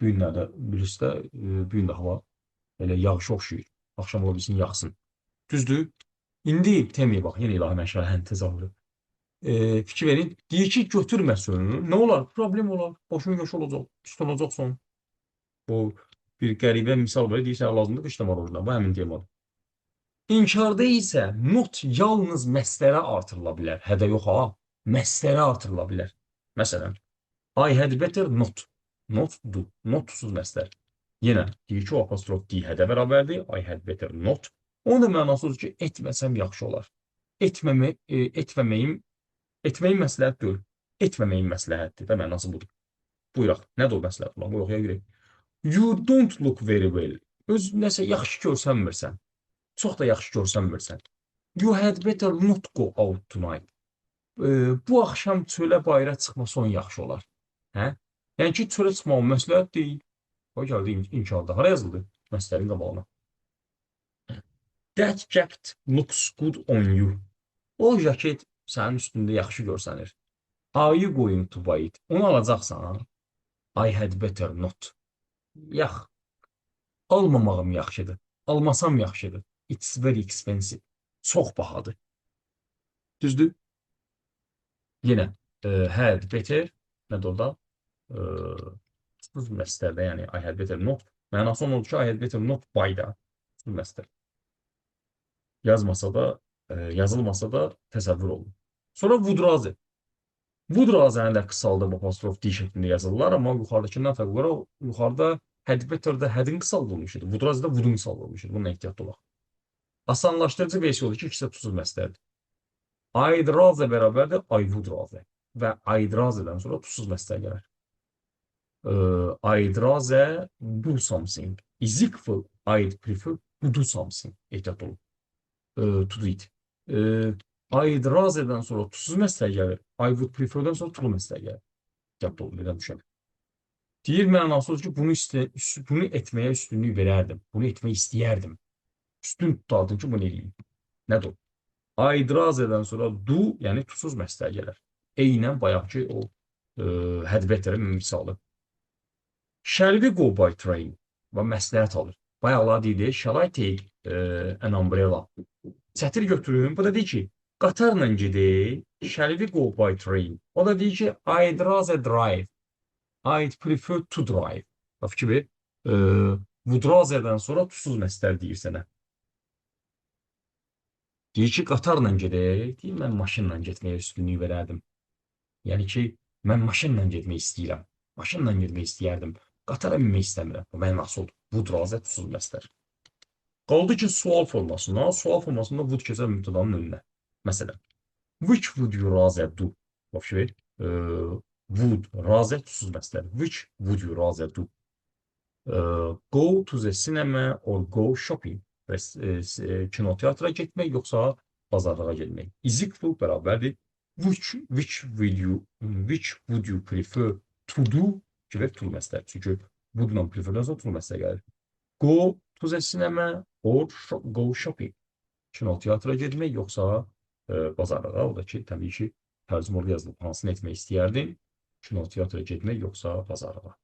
Bu günlərdə, bilirsə, bu gün də hava elə yağış oxşuyur. Axşam ola bilsin, yağsın. Düzdür? İndi temiyə bax, yenə ilahi məşğələ hən təzahürü. Fikir verin, deyir ki, götürmə sözünü. Nə olar? Problem olar. Başın yaş olacaq, tutanacaqsan. Bu bir qəribə misal var, deyirsə, lazımdır, qışda var orada. Bu həmin temadır. İnkarda isə not yalnız məslərə artırıla bilər. Hədə yox ha, məslərə artırıla bilər. Məsələn, I had better not. Not do. Not tusuz məslər. Yenə deyir ki, o apostrof D hədə bərabərdir. I had better not. Onun da mənası odur ki, etməsəm yaxşı olar. Etməyin məsləhət deyil. Etməməyin məsləhətdir də mənası budur. Buyuraq. Nədir o məsləhət olan? Buyuraq, ya görək. You don't look very well. Öz nəsə yaxşı görsənmirsən. Çox da yaxşı görsənmirsən. You had better not go out tonight. Bu axşam çölə bayıra çıxmasan yaxşı olar. Hə? Yəni ki, çölə çıxmağın məsləhət deyil. O gəldi inkarda. Hara yazıldı? Məsələrin qabağına. That jacket looks good on you. O jaket sənin üstündə yaxşı görsənir. Are you going to buy it? Onu alacaqsan. I had better not. Yax. Almamağım yaxşıdır. Almasam yaxşıdır. It's very expensive. Çox bahadır. Düzdür? Yenə had better nədir orada? Məstərdə, yəni I had better not. Mənası odur ki, I had better not buy da. Məstər. Yazmasa da, yazılmasa da təsəvvür olun. Sonra would rather. Would rather'əni də qısaldıb apostrof D şəklində yazırlar, amma yuxarıdakindən fərqli olaraq yuxarıda had better'da had'in qısaldılmış idi. Would rather'da would'un qısaldılmış idi. Bununla ehtiyatlı olaq. Asanlaşdırıcı versiya odur ki, ikisi də tuzsuz məstərdir. I'd rather bərabərdir I would rather və I'd rather'dan sonra tuzsuz məstər gəlir. I'd rather do something is equal I'd prefer to do something. Ehtiyat olun. To do it. I'd rather'dan sonra tuzsuz məstər gəlir. I would prefer'dan sonra tulu məstər gəlir. Ehtiyat olun. Nədən düşər? Deyir mənası odur ki, bunu etməyə üstünlük verərdim. Bunu etmək istəyərdim. Üstün tutardım ki, bunu eləyim. Nədir o? I'd rather'dan sonra do, yəni tuzsuz məstər gəlir. Eynən bayaqki o had better'in misalı. Shall we go by train? Və məsləhət alır. Bayaqlar deyildi, shall I take an umbrella? Çətir götürün. Bu da deyir ki, qatarla gedək. Shall we go by train? O da deyir ki, I'd rather drive. I'd prefer to drive. Bax kimi, would rather'dan sonra tuzsuz məstər deyir sənə. Deyir ki, qatarla gedək. Deyir, mən maşınla getməyə üstünlük verərdim. Yəni ki, mən maşınla getmək istəyirəm. Maşınla getmək istəyərdim. Qatara minmək istəmirəm. Bu mənim asıl would rather tuzsuz məstər. Qaldı ki, sual formasına. Sual formasında would keçər mübtədanın önünə. Məsələn, which would you rather do? Bax ki, would rather tuzsuz məstər. Which would you rather do? Go to the cinema or go shopping. Kinoteatra getmək yoxsa bazarlığa getmək. Is equal bərabərdir. Which would you prefer to do? Ki, to məstər. Çünki would-la prefer'dən sonra to məstər gəlir. Go to the cinema or go shopping. Kinoteatra getmək yoxsa bazarlığa. O da ki, təbii ki, tərcümə orada yazılıb. Hansını etmək istəyərdim? Kinoteatra getmək yoxsa bazarlığa.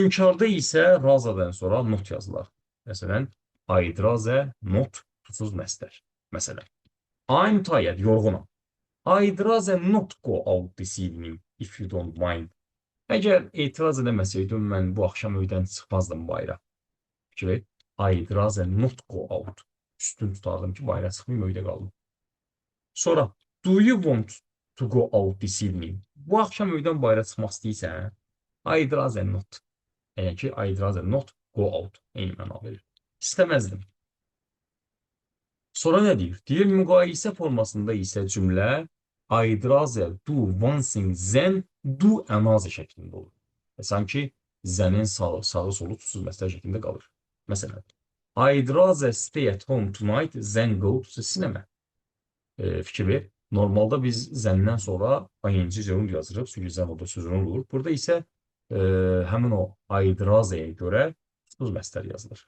İnkarda isə rather'dan sonra not yazılar. Məsələn, I'd rather not tuzsuz məstər. Məsələn, I'm tired, yorğunam. I'd rather not go out this evening if you don't mind. Əgər etiraz edəməsəydim, mən bu axşam evdən çıxmazdım bayra. Fikri, I'd rather not go out. Üstün tutardım ki, bayra çıxmayım, evdə qaldım. Sonra, do you want to go out this evening? Bu axşam evdən bayra çıxmaq istəyirsən, I'd rather not. Yəni ki, I'd rather not go out. Eyni məna verir. İstəməzdim. Sonra nə deyir? Deyir, müqayisə formasında isə cümlə I'd rather do one thing than do another şəklində olur. Sanki zənin sağı solu tuzsuz məstər şəklində qalır. Məsələn, I'd rather stay at home tonight than go to the cinema. Fikir ver. Normalda biz zəndən sonra ing zörün yazırıq. Çünki zən orada sözün olur. Burada isə həmin o I'd rather'ya görə tuzsuz məstər yazılır.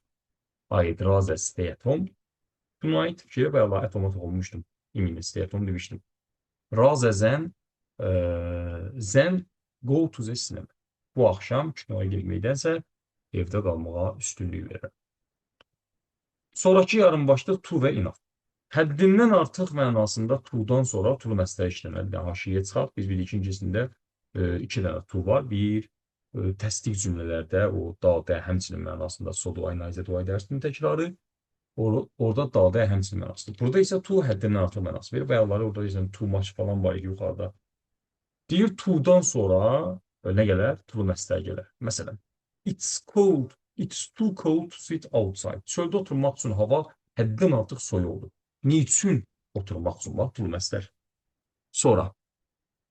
I'd rather stay at home tonight. Fikir ver, bayaqlar at home olmuştum. İminə stay at home demişdim. Rather than go to the cinema. Bu axşam kinoya getməkdənsə evdə qalmağa üstünlük verirəm. Sonraki yarımbaşlıq to və enough. Həddindən artıq mənasında to'dan sonra to məstər işləməlidir. Haşiyə çıxaq. Biz bilirik ki, ingiliscəsində iki dənə to var. Bir, təsdiq cümlələrdə o da, həmçinin mənasında so do, I, neither do, I dərsinin təkrarı. Orada da həmçinin mənasıdır. Burada isə to həddindən artıq mənası verir. Bayaqları orada isə too much falan var idi yuxarıda. Deyir, to'dan sonra nə gələr? To məstər gələr. Məsələn, it's cold It's too cold to sit outside. Çöldə oturmaq üçün hava həddən artıq soyuqdur. Niçün oturmaq üçün var? Bilməzlər. Sonra,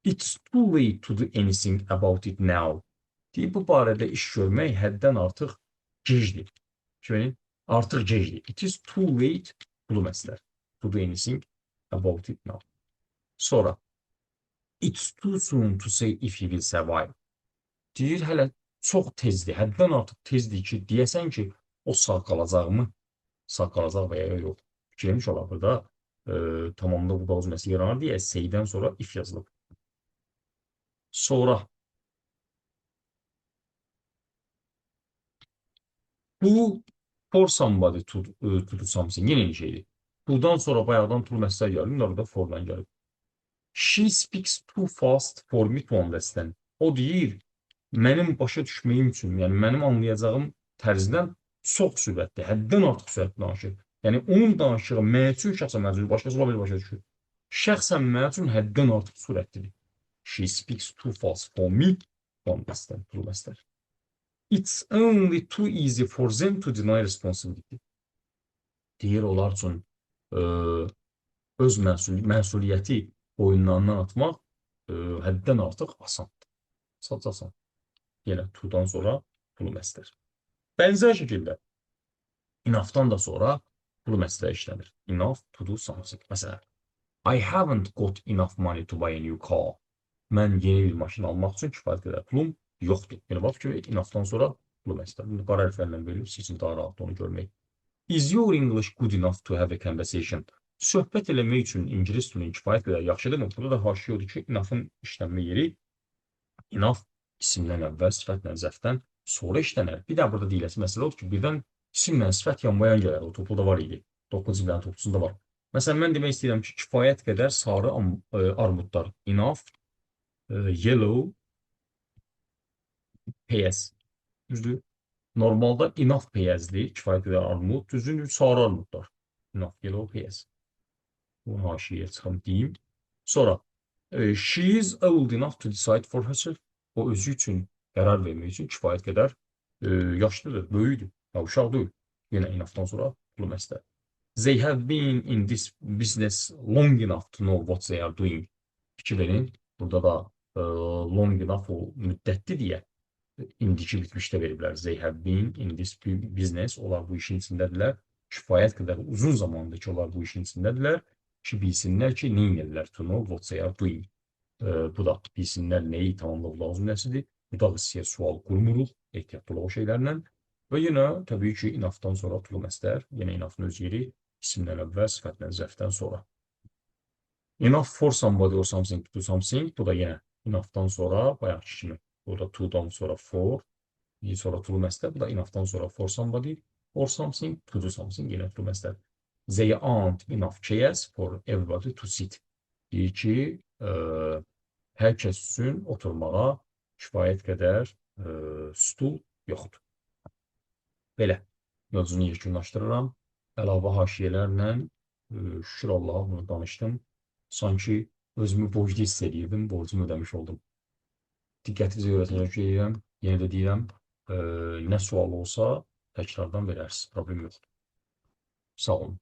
it's too late to do anything about it now. Deyib, bu barədə iş görmək həddən artıq gecdir. Şöyle, artıq gecdir. It is too late, bilməzlər. To do anything about it now. Sonra, it's too soon to say if he will survive. Deyir, hələ çox tezdir, həddən artıq tezdir ki, deyəsən ki, o sağ qalacaqmı? Sağ qalacaq və ya yox. Fikirləmiş olar burada. Tamamında bu da o cümləsi yaranır deyə say-dən sonra if yazılıb. Sonra bu for somebody to do something yenə eyni şeydir. Buradan sonra bayaqdan to məsələ gəlir, orada for-dan gəlir. She speaks too fast for me to understand. O deyir, mənim başa düşməyim üçün, yəni mənim anlayacağım tərzdən çox sürətli, həddən artıq sürətli danışır. Yəni onun danışığı mən üçün şəxsən mənə başqası ola bilər başa düşür. Şəxsən mən üçün həddən artıq sürətlidir. She speaks too fast for me to understand. It's only too easy for them to deny responsibility. Deyir onlar üçün öz məsuliyyəti boyunlarından atmaq həddən artıq asandır. Sadəcə asan. Yenə to-dan sonra bunu məsdər. Bənzər şəkildə enough-dan da sonra bunu məsdər işlənir. Enough to do something. Məsələn, I haven't got enough money to buy a new car. Mən yeni bir maşın almaq üçün kifayət qədər pulum yoxdur. Yəni, bax ki, enough-dan sonra bunu məsdər. Bunu qara hərflərlə verir, sizin daha rahat onu görmək. Is your English good enough to have a conversation? Söhbət eləmək üçün ingilis dilinin kifayət qədər yaxşıdır. Burada da haşiyə odur ki, enough-ın işlənmə yeri enough isimdən əvvəl, sifətlə zəfdən sonra işlənər. Bir də burada deyiləsi məsələ odur ki, birdən isimlə sifət yanmayan gələr. O topluda var idi. 9-cu cümlənin toplusunda var. Məsələn, mən demək istəyirəm ki, kifayət qədər sarı armudlar. Enough, yellow, pears. Düzdür? Normalda enough pearsdir. Kifayət qədər armud. Düzdür? Sarı armudlar. Enough, yellow, pears. Bunu haşiyə çıxım deyim. Sonra, she is old enough to decide for herself. O özü üçün qərar vermək üçün kifayət qədər yaşlıdır, böyükdür. Uşaq deyil. Yenə enough-dan sonra bu məsələ. They have been in this business long enough to know what they are doing. Fikir verin. Burada da long enough o müddətli deyə indiki bitmişdə veriblər. They have been in this business. Onlar bu işin içindədirlər. Kifayət qədər uzun zamandır ki, onlar bu işin içindədirlər. Ki, bilsinlər ki, nə edirlər? To know what they are doing. Bu da bilsinlər nəyi tamamlıq lazımləsidir. Bu da hissiyə sual qurmuruq, ehtiyatlı o şeylərlə. Və yenə, təbii ki, enough-dan sonra tulu məsdər, yenə enough-ın öz yeri, isimdən əvvəl, sifətlə zəfdən sonra. Enough for somebody or something to do something. Bu da yenə enough-dan sonra, bayaqki kimi. Burada to-dan sonra for, sonra tulu məsdər. Bu da enough-dan sonra for somebody or something to do something, yenə tulu məsdər. They aren't enough chairs for everybody to sit. Deyir ki, hər kəs üçün oturmağa kifayət qədər stul yoxdur. Belə, mövzunu yekunlaşdırıram. Əlavə haşiyələrlə şükür Allaha bunu danışdım. Sanki özümü borclu hiss edirdim, borcumu ödəmiş oldum. Diqqətinizə görə təşəkkür edirəm. Yenə də deyirəm, nə sual olsa təkrardan verərsiniz, problem yoxdur. Sağ olun.